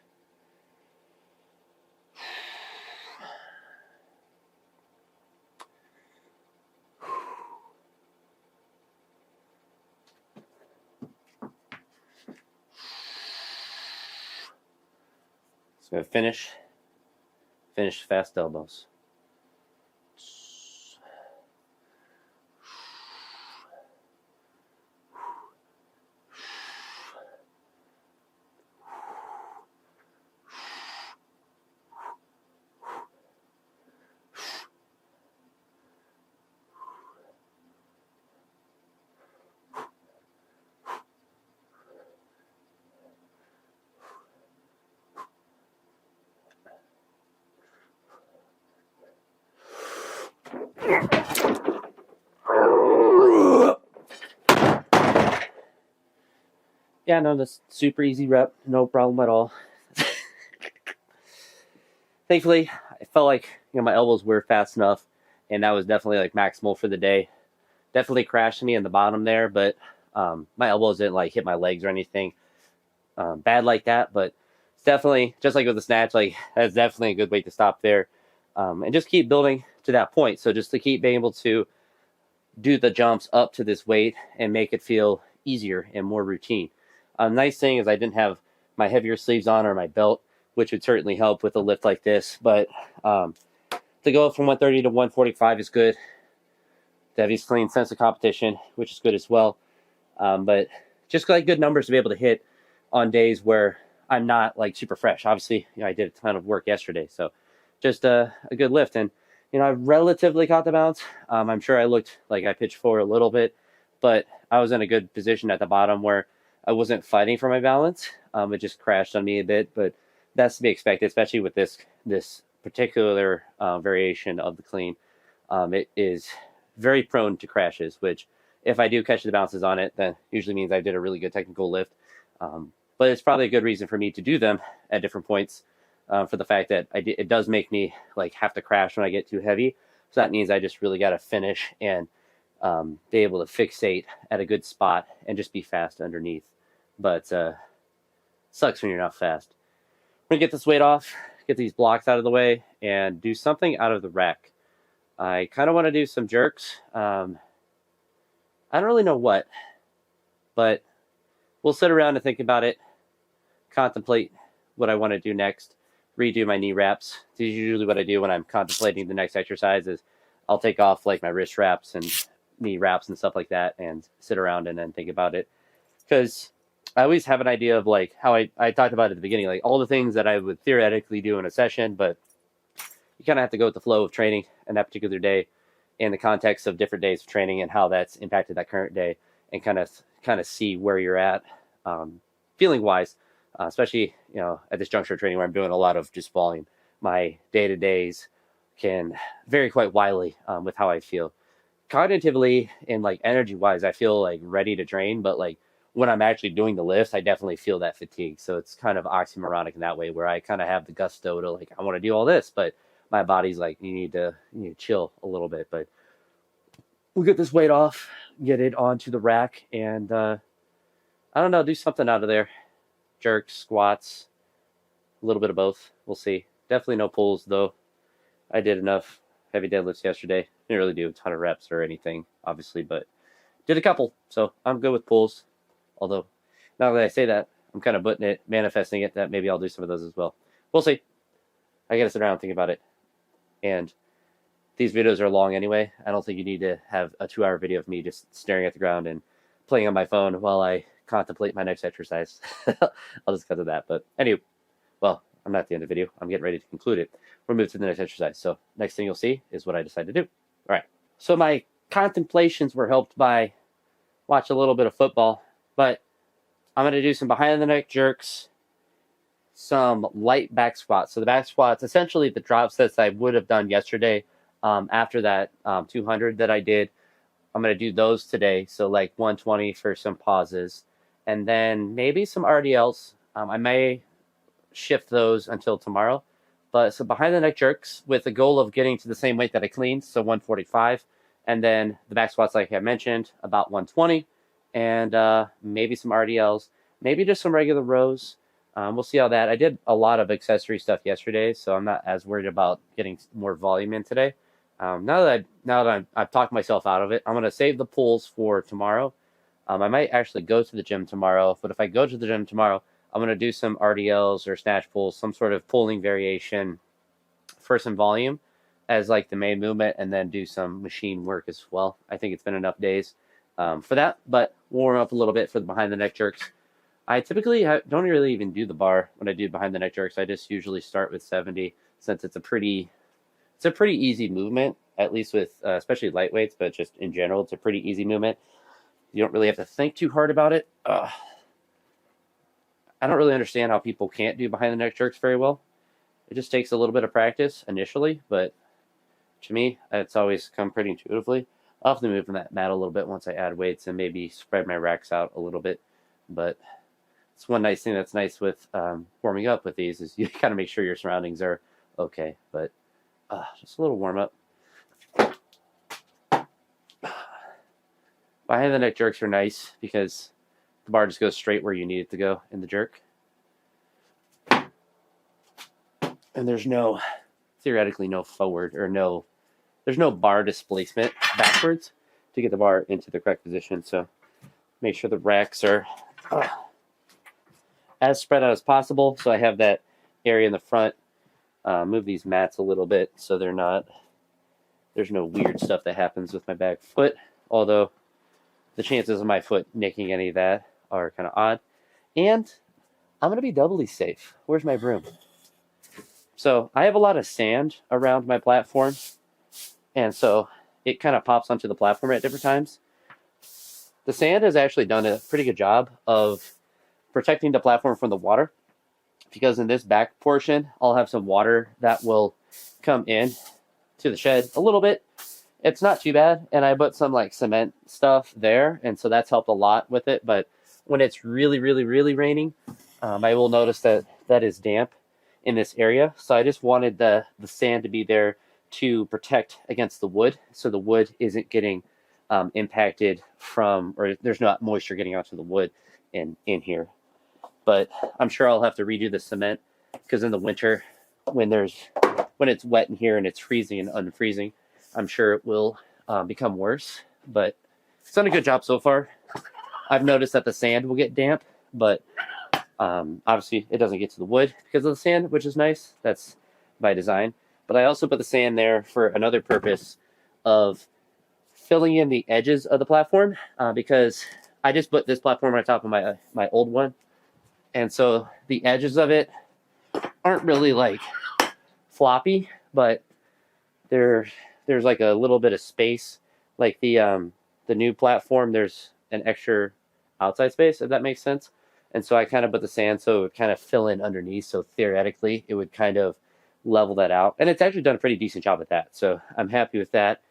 [SPEAKER 1] So finish fast elbows. Yeah, no, that's super easy rep. No problem at all. Thankfully, I felt like my elbows were fast enough, and that was definitely like maximal for the day. Definitely crashed me in the bottom there, but my elbows didn't like hit my legs or anything bad like that. But it's definitely, just like with the snatch, like that's definitely a good weight to stop there, and just keep building to that point. So just to keep being able to do the jumps up to this weight and make it feel easier and more routine. Nice thing is I didn't have my heavier sleeves on or my belt, which would certainly help with a lift like this. But to go from 130 to 145 is good. To have a clean sense of competition, which is good as well. But just like good numbers to be able to hit on days where I'm not like super fresh. Obviously, I did a ton of work yesterday, so just a good lift. And I relatively caught the bounce. I'm sure I looked like I pitched forward a little bit, but I was in a good position at the bottom where I wasn't fighting for my balance. It just crashed on me a bit, but that's to be expected, especially with this particular variation of the clean. It is very prone to crashes, which if I do catch the bounces on it, then usually means I did a really good technical lift. But it's probably a good reason for me to do them at different points for the fact that it does make me like have to crash when I get too heavy. So that means I just really got to finish and be able to fixate at a good spot and just be fast underneath. But sucks when you're not fast. We're going to get this weight off, get these blocks out of the way, and do something out of the rack. I kind of want to do some jerks. I don't really know what, but we'll sit around and think about it, contemplate what I want to do next, redo my knee wraps. This is usually what I do when I'm contemplating the next exercise is I'll take off like my wrist wraps and knee wraps and stuff like that and sit around and then think about it. Because I always have an idea of like how I talked about at the beginning, like all the things that I would theoretically do in a session, but you kind of have to go with the flow of training in that particular day in the context of different days of training and how that's impacted that current day and kind of see where you're at feeling wise, especially, at this juncture of training where I'm doing a lot of just volume. My day-to-days can vary quite widely with how I feel. Cognitively and like energy wise, I feel like ready to train, but like when I'm actually doing the lifts, I definitely feel that fatigue. So it's kind of oxymoronic in that way where I kind of have the gusto to like, I want to do all this, but my body's like, you need to chill a little bit. But we'll get this weight off, get it onto the rack, and I don't know, do something out of there. Jerks, squats, a little bit of both. We'll see. Definitely no pulls though. I did enough heavy deadlifts yesterday. Didn't really do a ton of reps or anything, obviously, but did a couple. So I'm good with pulls. Although, now that I say that, I'm kind of manifesting it that maybe I'll do some of those as well. We'll see. I got to sit around and think about it. And these videos are long anyway. I don't think you need to have a 2-hour video of me just staring at the ground and playing on my phone while I contemplate my next exercise. I'll just cut to that. But anyway, well, I'm not at the end of the video. I'm getting ready to conclude it. We'll move to the next exercise. So next thing you'll see is what I decided to do. All right. So my contemplations were helped by watch a little bit of football, but I'm going to do some behind the neck jerks, some light back squats. So the back squats, essentially the drop sets I would have done yesterday after that 200 that I did. I'm going to do those today. So like 120 for some pauses and then maybe some RDLs. I may shift those until tomorrow, but some behind the neck jerks with the goal of getting to the same weight that I cleaned. So 145. And then the back squats, like I mentioned, about 120 and maybe some RDLs, maybe just some regular rows. We'll see how that. I did a lot of accessory stuff yesterday, so I'm not as worried about getting more volume in today. Now that I've talked myself out of it, I'm going to save the pulls for tomorrow. I might actually go to the gym tomorrow, but if I go to the gym tomorrow, I'm going to do some RDLs or snatch pulls, some sort of pulling variation for some volume as like the main movement, and then do some machine work as well. I think it's been enough days for that, but warm up a little bit for the behind the neck jerks. I typically don't really even do the bar when I do behind the neck jerks. I just usually start with 70 since it's a pretty easy movement, at least with especially lightweights, but just in general, it's a pretty easy movement. You don't really have to think too hard about it. I don't really understand how people can't do behind the neck jerks very well. It just takes a little bit of practice initially, but to me, it's always come pretty intuitively. I'll have to move from that mat a little bit once I add weights and maybe spread my racks out a little bit, but it's one nice thing that's nice with warming up with these is you kind of make sure your surroundings are okay, but just a little warm up. Behind the neck jerks are nice because the bar just goes straight where you need it to go in the jerk. And there's theoretically no forward or there's no bar displacement backwards to get the bar into the correct position. So make sure the racks are as spread out as possible. So I have that area in the front. Move these mats a little bit so there's no weird stuff that happens with my back foot, although the chances of my foot nicking any of that are kind of odd. And I'm going to be doubly safe. Where's my broom? So I have a lot of sand around my platform, and so it kind of pops onto the platform at different times. The sand has actually done a pretty good job of protecting the platform from the water, because in this back portion, I'll have some water that will come in to the shed a little bit. It's not too bad, and I put some like cement stuff there, and so that's helped a lot with it. But when it's really, really, really raining, I will notice that is damp in this area. So I just wanted the sand to be there to protect against the wood, so the wood isn't getting impacted from, or there's not moisture getting onto the wood in here. But I'm sure I'll have to redo the cement because in the winter, when it's wet in here and it's freezing and unfreezing, I'm sure it will become worse, but it's done a good job so far. I've noticed that the sand will get damp, but obviously it doesn't get to the wood because of the sand, which is nice. That's by design. But I also put the sand there for another purpose of filling in the edges of the platform because I just put this platform on top of my old one. And so the edges of it aren't really like floppy, but there's like a little bit of space. Like the new platform, there's an extra outside space, if that makes sense. And so I kind of put the sand so it would kind of fill in underneath. So theoretically, it would kind of level that out. And it's actually done a pretty decent job at that. So I'm happy with that.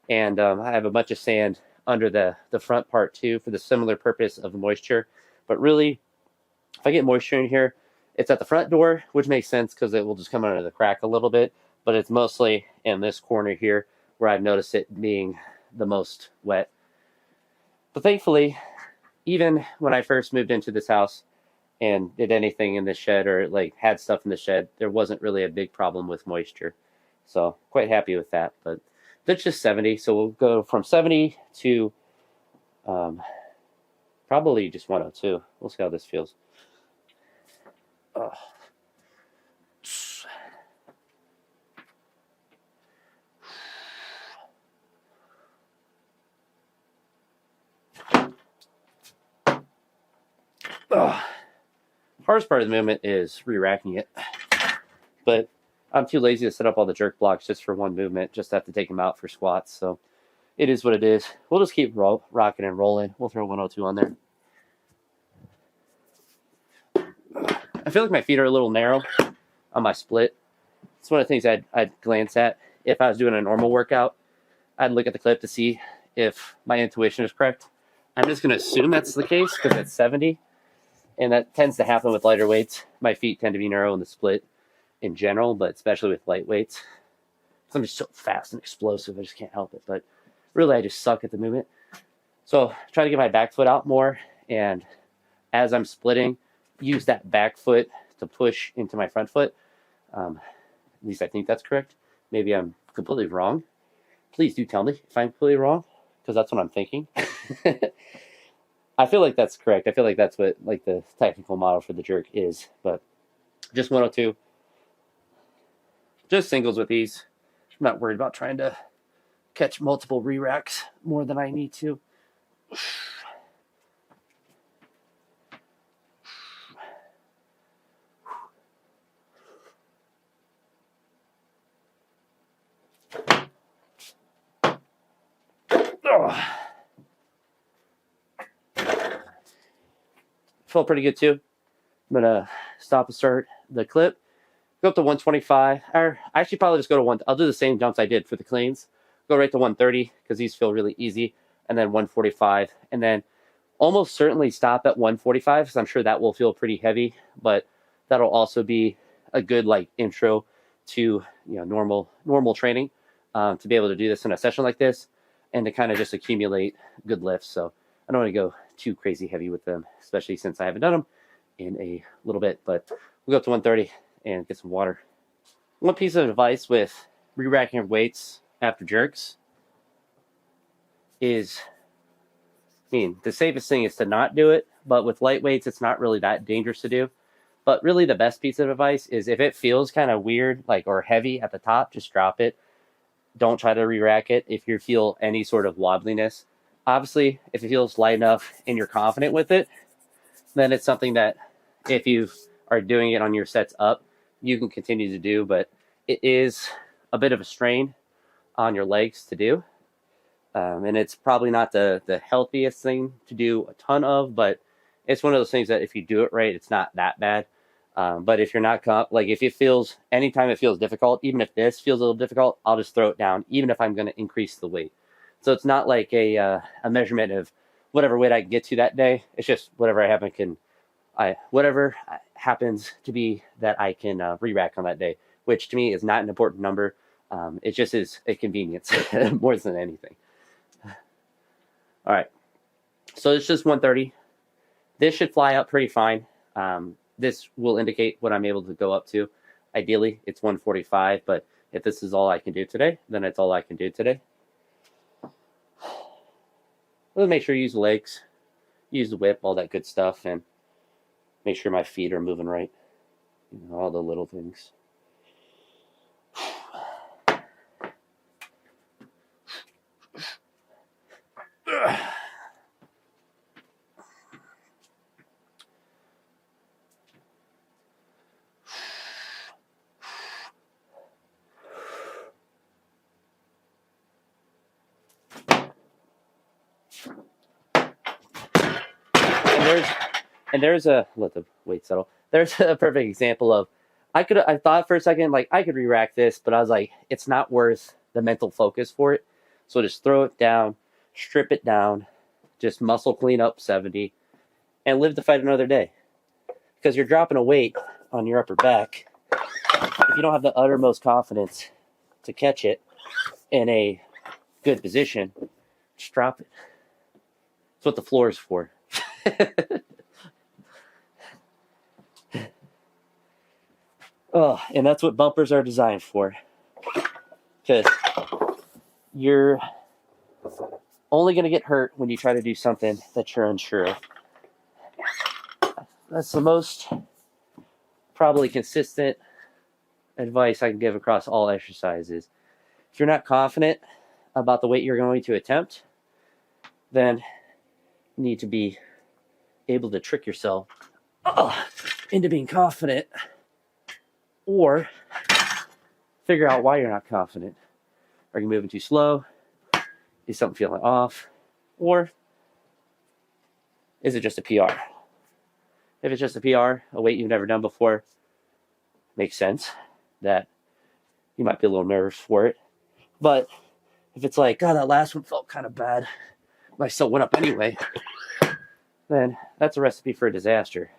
[SPEAKER 1] And I have a bunch of sand under the front part too for the similar purpose of moisture. But really, if I get moisture in here, it's at the front door, which makes sense because it will just come under the crack a little bit. But it's mostly in this corner here where I've noticed it being the most wet. But thankfully, even when I first moved into this house and did anything in the shed or like had stuff in the shed, there wasn't really a big problem with moisture. So quite happy with that. But that's just 70. So we'll go from 70 to probably just 102. We'll see how this feels. Hardest part of the movement is re-racking it, but I'm too lazy to set up all the jerk blocks just for one movement. Just have to take them out for squats, so it is what it is. We'll just keep rocking and rolling. We'll throw 102 on there. I feel like my feet are a little narrow on my split. It's one of the things I'd glance at. If I was doing a normal workout, I'd look at the clip to see if my intuition is correct. I'm just going to assume that's the case because it's 70. And that tends to happen with lighter weights. My feet tend to be narrow in the split in general, but especially with light weights. I'm just so fast and explosive, I just can't help it. But really, I just suck at the movement. So try to get my back foot out more. And as I'm splitting, use that back foot to push into my front foot. At least I think that's correct. Maybe I'm completely wrong. Please do tell me if I'm completely wrong, because that's what I'm thinking. I feel like that's correct. I feel like that's what like the technical model for the jerk is, but just 102. Just singles with these. I'm not worried about trying to catch multiple re-racks more than I need to. Felt pretty good too. I'm gonna stop and start the clip. Go up to 125. Or I actually probably just go to one. I'll do the same jumps I did for the cleans. Go right to 130 because these feel really easy, and then 145, and then almost certainly stop at 145 because I'm sure that will feel pretty heavy, but that'll also be a good like intro to normal training to be able to do this in a session like this and to kind of just accumulate good lifts. So I don't want to go too crazy heavy with them, especially since I haven't done them in a little bit, but we'll go up to 130 and get some water. One piece of advice with re-racking of weights after jerks is, the safest thing is to not do it, but with light weights, it's not really that dangerous to do. But really the best piece of advice is if it feels kind of weird, like, or heavy at the top, just drop it. Don't try to re-rack it if you feel any sort of wobbliness. Obviously, if it feels light enough and you're confident with it, then it's something that if you are doing it on your sets up, you can continue to do, but it is a bit of a strain on your legs to do. And it's probably not the healthiest thing to do a ton of, but it's one of those things that if you do it right, it's not that bad. But if you're not, if it feels, anytime it feels difficult, even if this feels a little difficult, I'll just throw it down, even if I'm going to increase the weight. So it's not like a measurement of whatever weight I can get to that day. It's just whatever whatever happens to be that I can re-rack on that day, which to me is not an important number. It just is a convenience more than anything. All right, so it's just 130. This should fly up pretty fine. This will indicate what I'm able to go up to. Ideally, it's 145, but If this is all I can do today, then it's all I can do today. Let's make sure you use the legs, use the whip, all that good stuff, and make sure my feet are moving right. You know, all the little things. There's a, let the weight settle. There's a perfect example of, I thought for a second, like, I could re-rack this, but I was like, it's not worth the mental focus for it. So just throw it down, strip it down, just muscle clean up 70, and live to fight another day. Because you're dropping a weight on your upper back. If you don't have the uttermost confidence to catch it in a good position, just drop it. That's what the floor is for. Oh, and that's what bumpers are designed for. Because you're only going to get hurt when you try to do something that you're unsure of. That's the most probably consistent advice I can give across all exercises. If you're not confident about the weight you're going to attempt, then you need to be able to trick yourself into being confident, or figure out why you're not confident. Are you moving too slow? Is something feeling off? Or is it just a PR? If it's just a PR, a weight you've never done before, makes sense that you might be a little nervous for it. But if it's like, God, that last one felt kind of bad, but I still went up anyway, then that's a recipe for a disaster.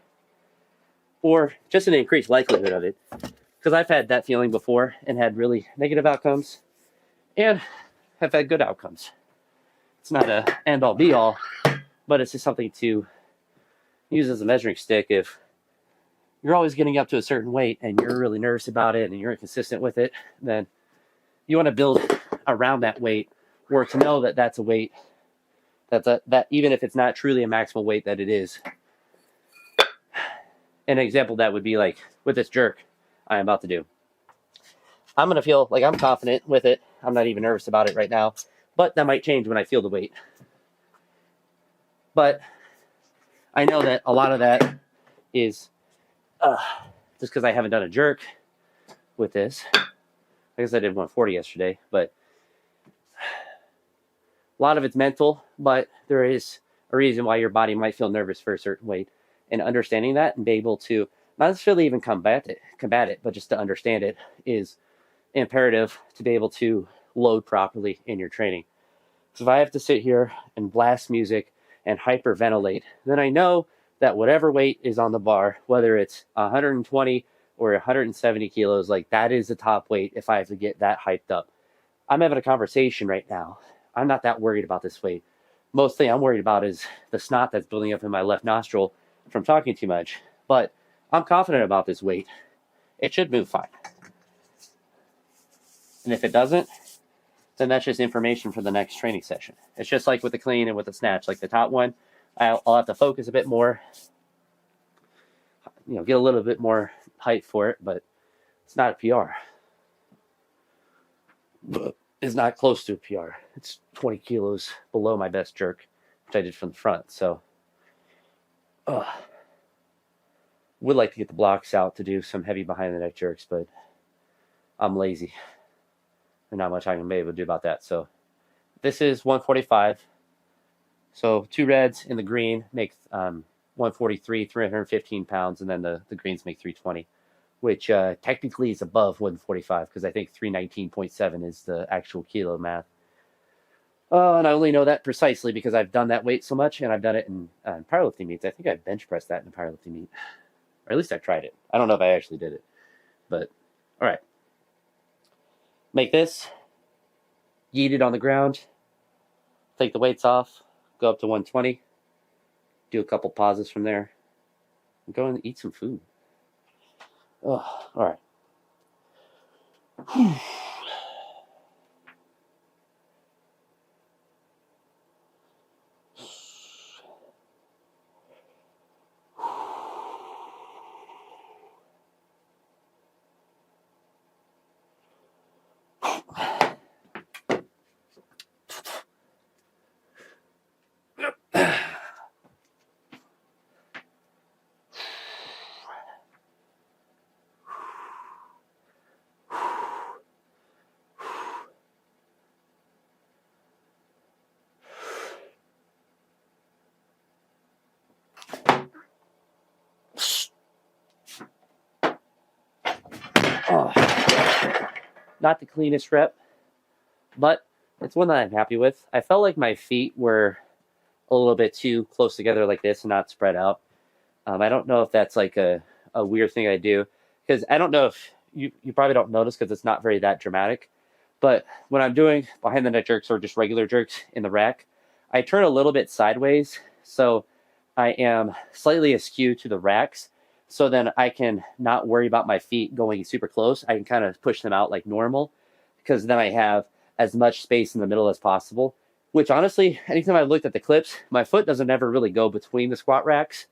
[SPEAKER 1] Or just an increased likelihood of it. Because I've had that feeling before and had really negative outcomes and have had good outcomes. It's not a end-all be-all, but it's just something to use as a measuring stick. If you're always getting up to a certain weight and you're really nervous about it and you're inconsistent with it, then you want to build around that weight, or to know that that's a weight that even if it's not truly a maximal weight, that it is. An example that would be like with this jerk I'm about to do. I'm going to feel like I'm confident with it. I'm not even nervous about it right now, but that might change when I feel the weight. But I know that a lot of that is just because I haven't done a jerk with this. I guess I did 140 yesterday, but a lot of it's mental, but there is a reason why your body might feel nervous for a certain weight. And understanding that and be able to not necessarily even combat it, but just to understand it is imperative to be able to load properly in your training. So if I have to sit here and blast music and hyperventilate, then I know that whatever weight is on the bar, whether it's 120 or 170 kilos, like that is the top weight if I have to get that hyped up. I'm having a conversation right now. I'm not that worried about this weight. Most thing I'm worried about is the snot that's building up in my left nostril from talking too much. But I'm confident about this weight. It should move fine. And if it doesn't, then that's just information for the next training session. It's just like with the clean and with the snatch. Like the top one, I'll have to focus a bit more, get a little bit more height for it, but it's not a PR. It's not close to a PR. It's 20 kilos below my best jerk, which I did from the front. So, would like to get the blocks out to do some heavy behind the neck jerks, but I'm lazy. There's not much I can be able to do about that. So this is 145. So 2 reds in the green make 143, 315 pounds, and then the greens make 320, which technically is above 145 because I think 319.7 is the actual kilo math. And I only know that precisely because I've done that weight so much, and I've done it in powerlifting meets. I think I bench pressed that in a powerlifting meet. Or at least I tried it. I don't know if I actually did it. But, all right. Make this. Yeet it on the ground. Take the weights off. Go up to 120. Do a couple pauses from there. And go and eat some food. Oh, all right. Oh, not the cleanest rep, but it's one that I'm happy with. I felt like my feet were a little bit too close together like this and not spread out. I don't know if that's like a weird thing I do, because I don't know if you probably don't notice because it's not very that dramatic. But when I'm doing behind the neck jerks or just regular jerks in the rack, I turn a little bit sideways. So I am slightly askew to the racks. So then I can not worry about my feet going super close. I can kind of push them out like normal, because then I have as much space in the middle as possible. Which honestly, anytime I've looked at the clips, my foot doesn't ever really go between the squat racks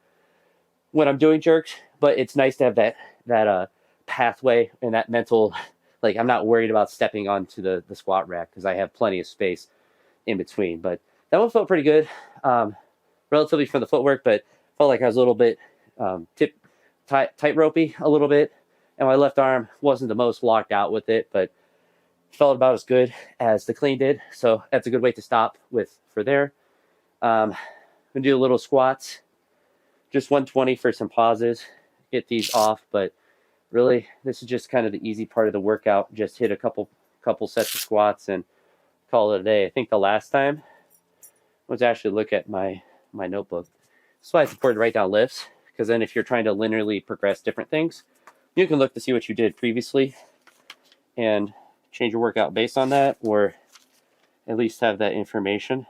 [SPEAKER 1] when I'm doing jerks. But it's nice to have that pathway and that mental, like I'm not worried about stepping onto the squat rack because I have plenty of space in between. But that one felt pretty good, relatively for the footwork, but felt like I was a little bit tight ropey a little bit, and my left arm wasn't the most locked out with it, but felt about as good as the clean did. So that's a good way to stop with for there. I'm gonna do a little squats, just 120 for some pauses, get these off. But really, this is just kind of the easy part of the workout. Just hit a couple sets of squats and call it a day. I think the last time was actually look at my notebook. That's why it's important to write down lifts, because then if you're trying to linearly progress different things, you can look to see what you did previously and change your workout based on that, or at least have that information.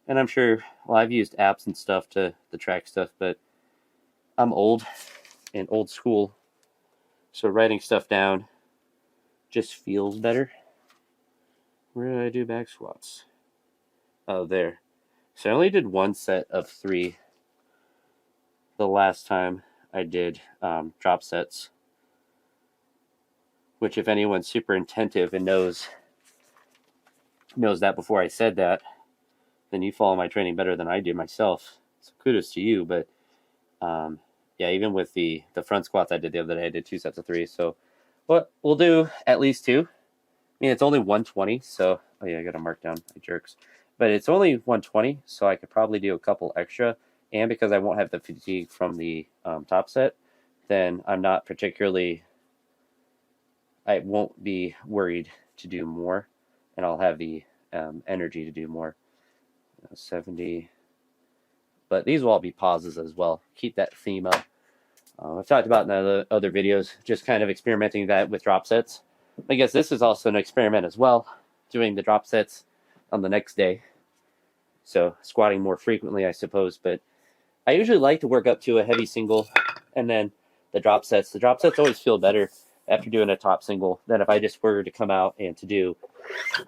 [SPEAKER 1] And I'm sure, well, I've used apps and stuff to track stuff, but I'm old and old school, so writing stuff down just feels better. Where did I do back squats? Oh, there. So I only did one set of 3 the last time I did drop sets, which if anyone's super attentive and knows that before I said that, then you follow my training better than I do myself. So kudos to you. But yeah, even with the front squats I did the other day, I did 2 sets of 3. So what we'll do at least 2. I mean, it's only 120, so oh yeah, I got to mark down my jerks. But it's only 120, so I could probably do a couple extra. And because I won't have the fatigue from the top set, then I'm not particularly, I won't be worried to do more, and I'll have the energy to do more. 70. But these will all be pauses as well. Keep that theme up. I've talked about in the other videos, just kind of experimenting that with drop sets. I guess this is also an experiment as well, doing the drop sets on the next day. So squatting more frequently, I suppose. But I usually like to work up to a heavy single and then the drop sets. The drop sets always feel better after doing a top single than if I just were to come out and to do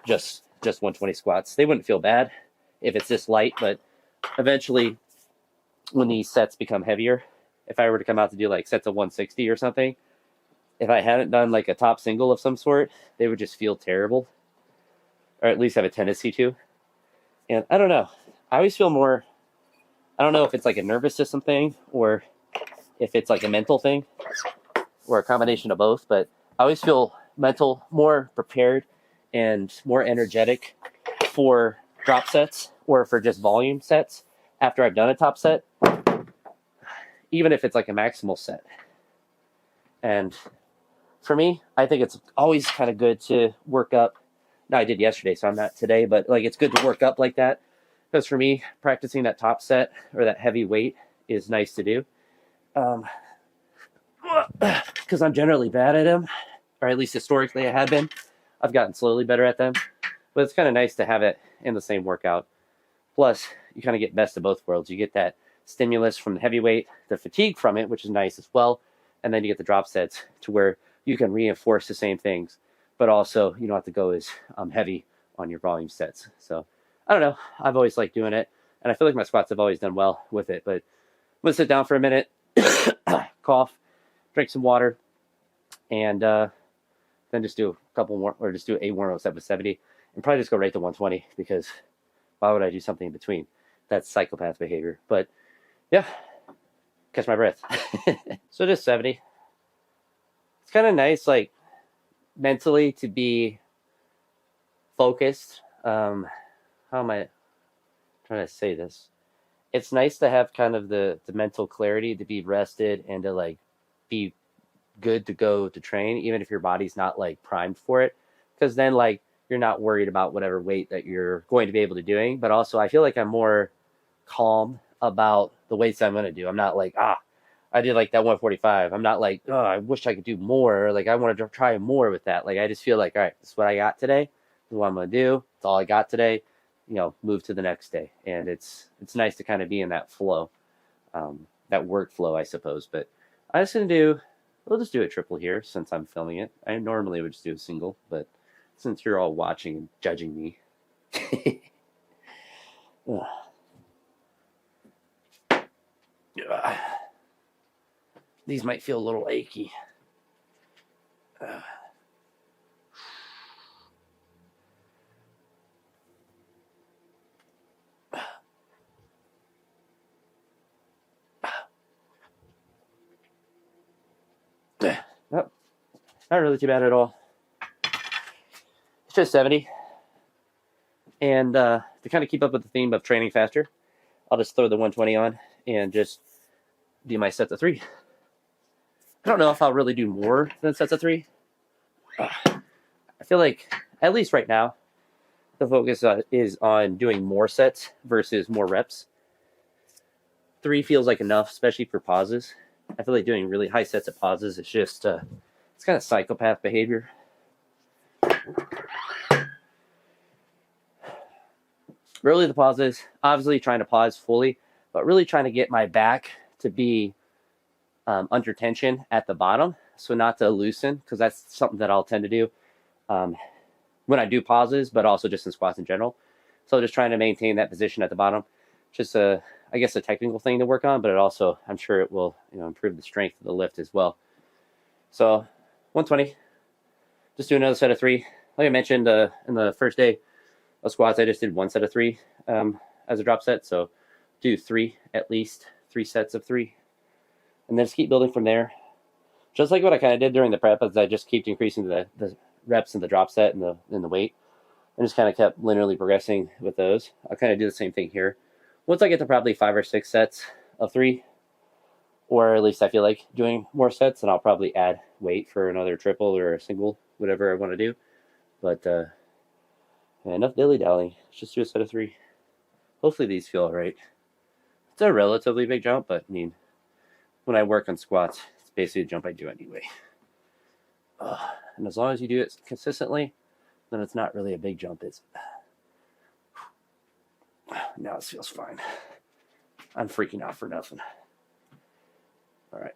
[SPEAKER 1] just 120 squats. They wouldn't feel bad if it's this light, but eventually when these sets become heavier, if I were to come out to do like sets of 160 or something, if I hadn't done like a top single of some sort, they would just feel terrible, or at least have a tendency to. And I don't know. I always feel more, I don't know if it's like a nervous system thing or if it's like a mental thing or a combination of both, but I always feel more prepared and more energetic for drop sets or for just volume sets after I've done a top set, even if it's like a maximal set. And for me, I think it's always kind of good to work up. No, I did yesterday, so I'm not today, but like it's good to work up like that. Because for me, practicing that top set or that heavy weight is nice to do. Because I'm generally bad at them, or at least historically I have been. I've gotten slowly better at them. But it's kind of nice to have it in the same workout. Plus, you kind of get best of both worlds. You get that stimulus from the heavy weight, the fatigue from it, which is nice as well. And then you get the drop sets to where you can reinforce the same things, but also you don't have to go as heavy on your volume sets. So I don't know. I've always liked doing it, and I feel like my squats have always done well with it. But I'm gonna sit down for a minute, cough, drink some water, and then just do a couple more, or just do a warm-up set with 70, and probably just go right to 120, because why would I do something in between? That's psychopath behavior. But yeah, catch my breath. So just 70. It's kind of nice, like, mentally to be focused. How am I trying to say this? It's nice to have kind of the mental clarity to be rested and to like be good to go to train, even if your body's not like primed for it, because then like you're not worried about whatever weight that you're going to be able to doing. But also I feel like I'm more calm about the weights I'm going to do. I'm not like, I did like that 145. I'm not like, oh, I wish I could do more, or like I want to try more with that. Like I just feel like, all right, this is what I got today. This is what I'm going to do. It's all I got today. Move to the next day. And it's nice to kind of be in that flow, that workflow, I suppose. But I'm just going to we'll just do a triple here since I'm filming it. I normally would just do a single, but since you're all watching and judging me. These might feel a little achy. Nope, not really too bad at all. It's just 70. And to kind of keep up with the theme of training faster, I'll just throw the 120 on and just do my sets of 3. I don't know if I'll really do more than sets of 3. I feel like, at least right now, the focus is on doing more sets versus more reps. 3 feels like enough, especially for pauses. I feel like doing really high sets of pauses is just, it's kind of psychopath behavior. Really, the pauses, obviously trying to pause fully, but really trying to get my back to be under tension at the bottom, so not to loosen, because that's something that I'll tend to do when I do pauses, but also just in squats in general. So just trying to maintain that position at the bottom. Just I guess a technical thing to work on, but it also, I'm sure it will improve the strength of the lift as well. So 120, just do another set of 3. Like I mentioned in the first day of squats, I just did 1 set of 3 as a drop set. So do 3, at least 3 sets of 3, and then just keep building from there. Just like what I kind of did during the prep, as I just kept increasing the reps in the drop set and the weight, and just kind of kept linearly progressing with those. I'll kind of do the same thing here. Once I get to probably 5 or 6 sets of 3, or at least I feel like doing more sets, and I'll probably add weight for another triple or a single, whatever I want to do. But enough dilly-dallying. Let's just do a set of 3. Hopefully these feel all right. It's a relatively big jump, but I mean, when I work on squats, it's basically a jump I do anyway. And as long as you do it consistently, then it's not really a big jump. Now it feels fine. I'm freaking out for nothing. All right.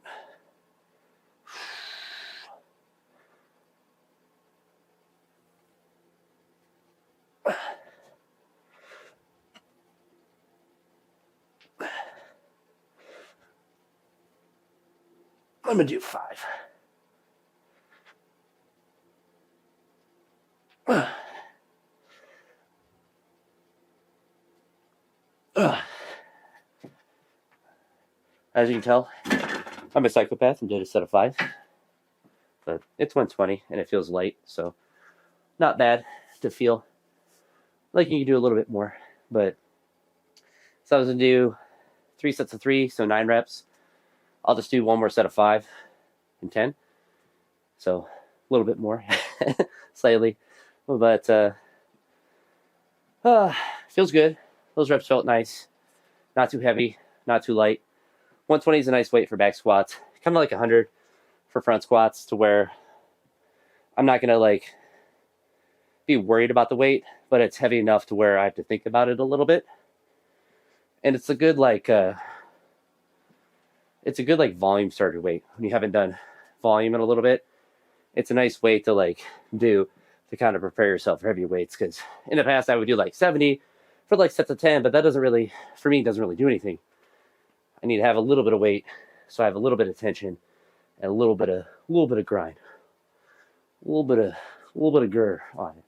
[SPEAKER 1] I'm going to do 5. As you can tell, I'm a psychopath and did a set of 5. But it's 120 and it feels light, so not bad to feel like you can do a little bit more. But so I was going to do 3 sets of 3, so 9 reps. I'll just do 1 more set of 5 and 10. So a little bit more, slightly. But feels good. Those reps felt nice. Not too heavy, not too light. 120 is a nice weight for back squats. Kind of like 100 for front squats, to where I'm not going to like be worried about the weight, but it's heavy enough to where I have to think about it a little bit. And it's a good like volume starter weight when you haven't done volume in a little bit. it's a nice weight to like do to kind of prepare yourself for heavy weights. Because in the past I would do like 70 for like sets of 10, but that doesn't really, for me, doesn't really do anything. I need to have a little bit of weight, so I have a little bit of tension and a little bit of grind, a little bit of grr on it.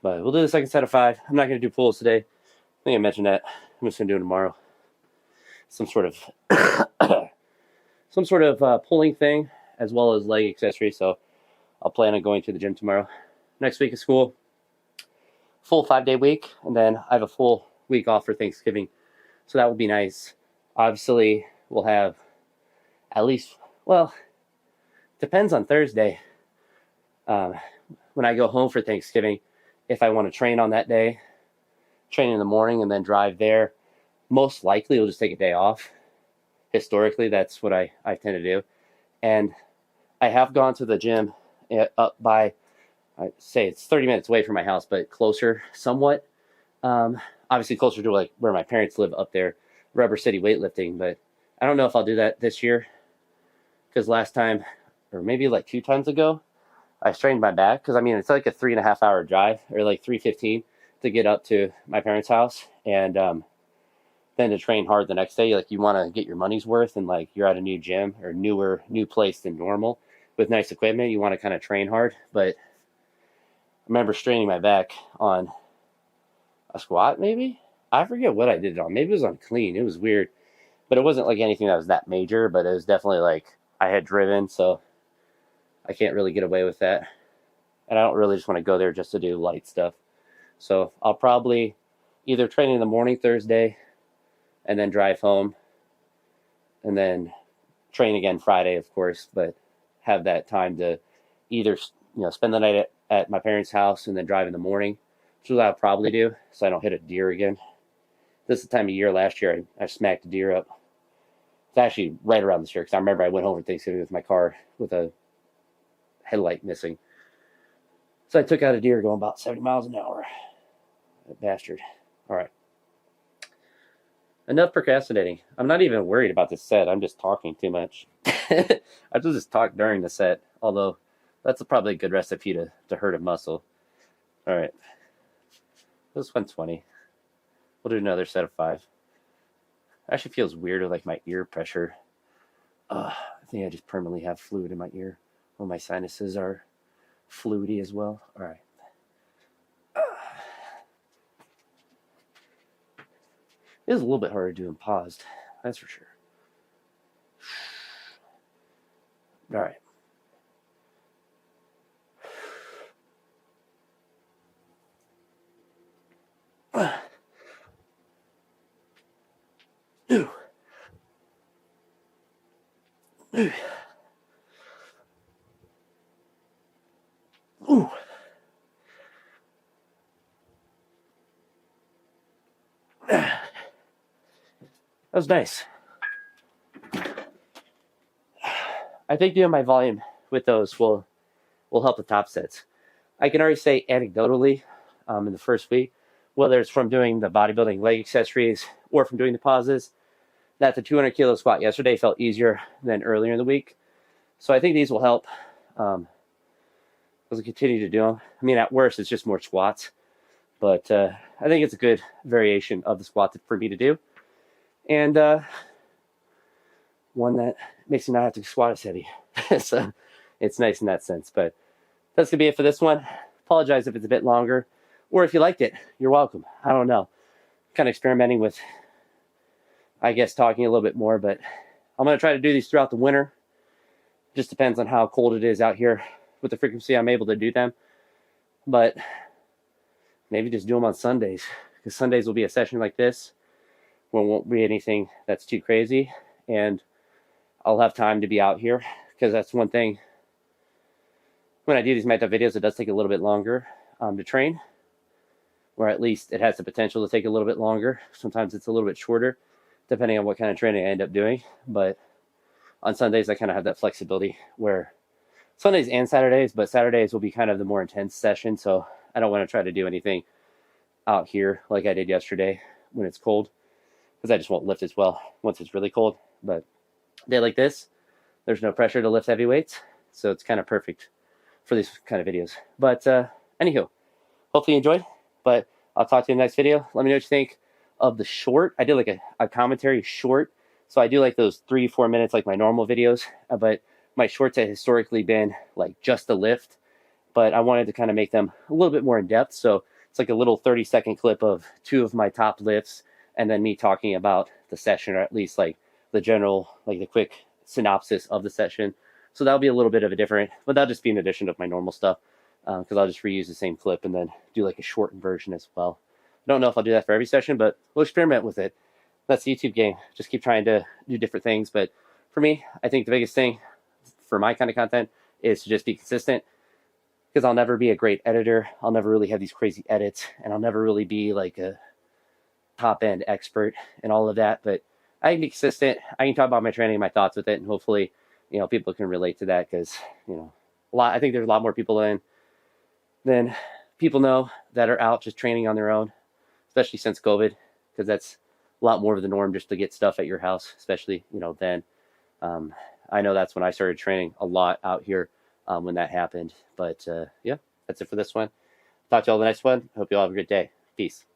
[SPEAKER 1] But we'll do the second set of 5. I'm not going to do pulls today. I think I mentioned that. I'm just going to do it tomorrow. Some sort of pulling thing, as well as leg accessory. So I'll plan on going to the gym tomorrow. Next week of school, full 5-day week, and then I have a full week off for Thanksgiving. So that will be nice. Obviously, we'll have at least, well, depends on Thursday. When I go home for Thanksgiving, if I want to train on that day, train in the morning and then drive there, most likely we'll just take a day off. Historically, that's what I tend to do. And I have gone to the gym up by, I'd say it's 30 minutes away from my house, but closer somewhat. Obviously closer to like where my parents live up there, Rubber City Weightlifting. But I don't know if I'll do that this year, because last time, or maybe like 2 times ago, I strained my back. Because I mean, it's like a 3.5 hour drive, or like 3:15 to get up to my parents' house, and then to train hard the next day. Like, you want to get your money's worth, and like you're at a new gym or new place than normal with nice equipment. You want to kind of train hard. But I remember straining my back on a squat, maybe. I forget what I did it on. Maybe it was on clean. It was weird, but it wasn't like anything that was that major. But it was definitely like I had driven, so I can't really get away with that. And I don't really just want to go there just to do light stuff. So I'll probably either train in the morning Thursday and then drive home, and then train again Friday, of course, but have that time to either, spend the night at my parents' house and then drive in the morning, which is what I'll probably do, so I don't hit a deer again. This is the time of year last year I smacked a deer up. It's actually right around this year, because I remember I went home for Thanksgiving with my car with a headlight missing. So I took out a deer going about 70 miles an hour. That bastard. All right. Enough procrastinating. I'm not even worried about this set. I'm just talking too much. I should just talk during the set, although that's probably a good recipe to hurt a muscle. All right. This 120. We'll do another set of 5. Actually feels weird with like my ear pressure. I think I just permanently have fluid in my ear. Well, my sinuses are fluidy as well. All right. It is a little bit harder doing paused. That's for sure. All right. Ooh. Ooh. Ooh. That was nice. I think doing my volume with those will help the top sets. I can already say anecdotally, in the first week, whether it's from doing the bodybuilding leg accessories or from doing the pauses, that the 200 kilo squat yesterday felt easier than earlier in the week. So I think these will help as I continue to do them. I mean, at worst, it's just more squats. But I think it's a good variation of the squat for me to do. And one that makes me not have to squat as heavy. So it's nice in that sense. But that's going to be it for this one. Apologize if it's a bit longer. Or if you liked it, you're welcome. I don't know. Kind of experimenting with, I guess, talking a little bit more. But I'm going to try to do these throughout the winter. Just depends on how cold it is out here with the frequency I'm able to do them. But maybe just do them on Sundays, because Sundays will be a session like this where it won't be anything that's too crazy, and I'll have time to be out here, because that's one thing. When I do these meta videos, it does take a little bit longer to train, or at least it has the potential to take a little bit longer. Sometimes it's a little bit shorter, depending on what kind of training I end up doing. But on Sundays, I kind of have that flexibility where Sundays and Saturdays, but Saturdays will be kind of the more intense session, so I don't want to try to do anything out here like I did yesterday when it's cold, because I just won't lift as well once it's really cold. But a day like this, there's no pressure to lift heavy weights, so it's kind of perfect for these kind of videos. But anywho, hopefully you enjoyed. But I'll talk to you in the next video. Let me know what you think of the short. I did like a commentary short. So I do like those 3-4 minutes like my normal videos. But my shorts have historically been like just a lift. But I wanted to kind of make them a little bit more in depth. So it's like a little 30-second clip of 2 of my top lifts, and then me talking about the session, or at least like the general, like the quick synopsis of the session. So that'll be a little bit of a different, but that'll just be an addition of my normal stuff, because I'll just reuse the same clip and then do like a shortened version as well. I don't know if I'll do that for every session, but we'll experiment with it. That's the YouTube game. Just keep trying to do different things. But for me, I think the biggest thing for my kind of content is to just be consistent, because I'll never be a great editor. I'll never really have these crazy edits, and I'll never really be like a top-end expert and all of that. But I can be consistent. I can talk about my training and my thoughts with it, and hopefully, people can relate to that, because, I think there's a lot more people than people know that are out just training on their own, especially since COVID, because that's a lot more of the norm, just to get stuff at your house, especially, then. I know that's when I started training a lot out here, when that happened. But yeah, that's it for this one. Talk to you all in the next one. Hope you all have a good day. Peace.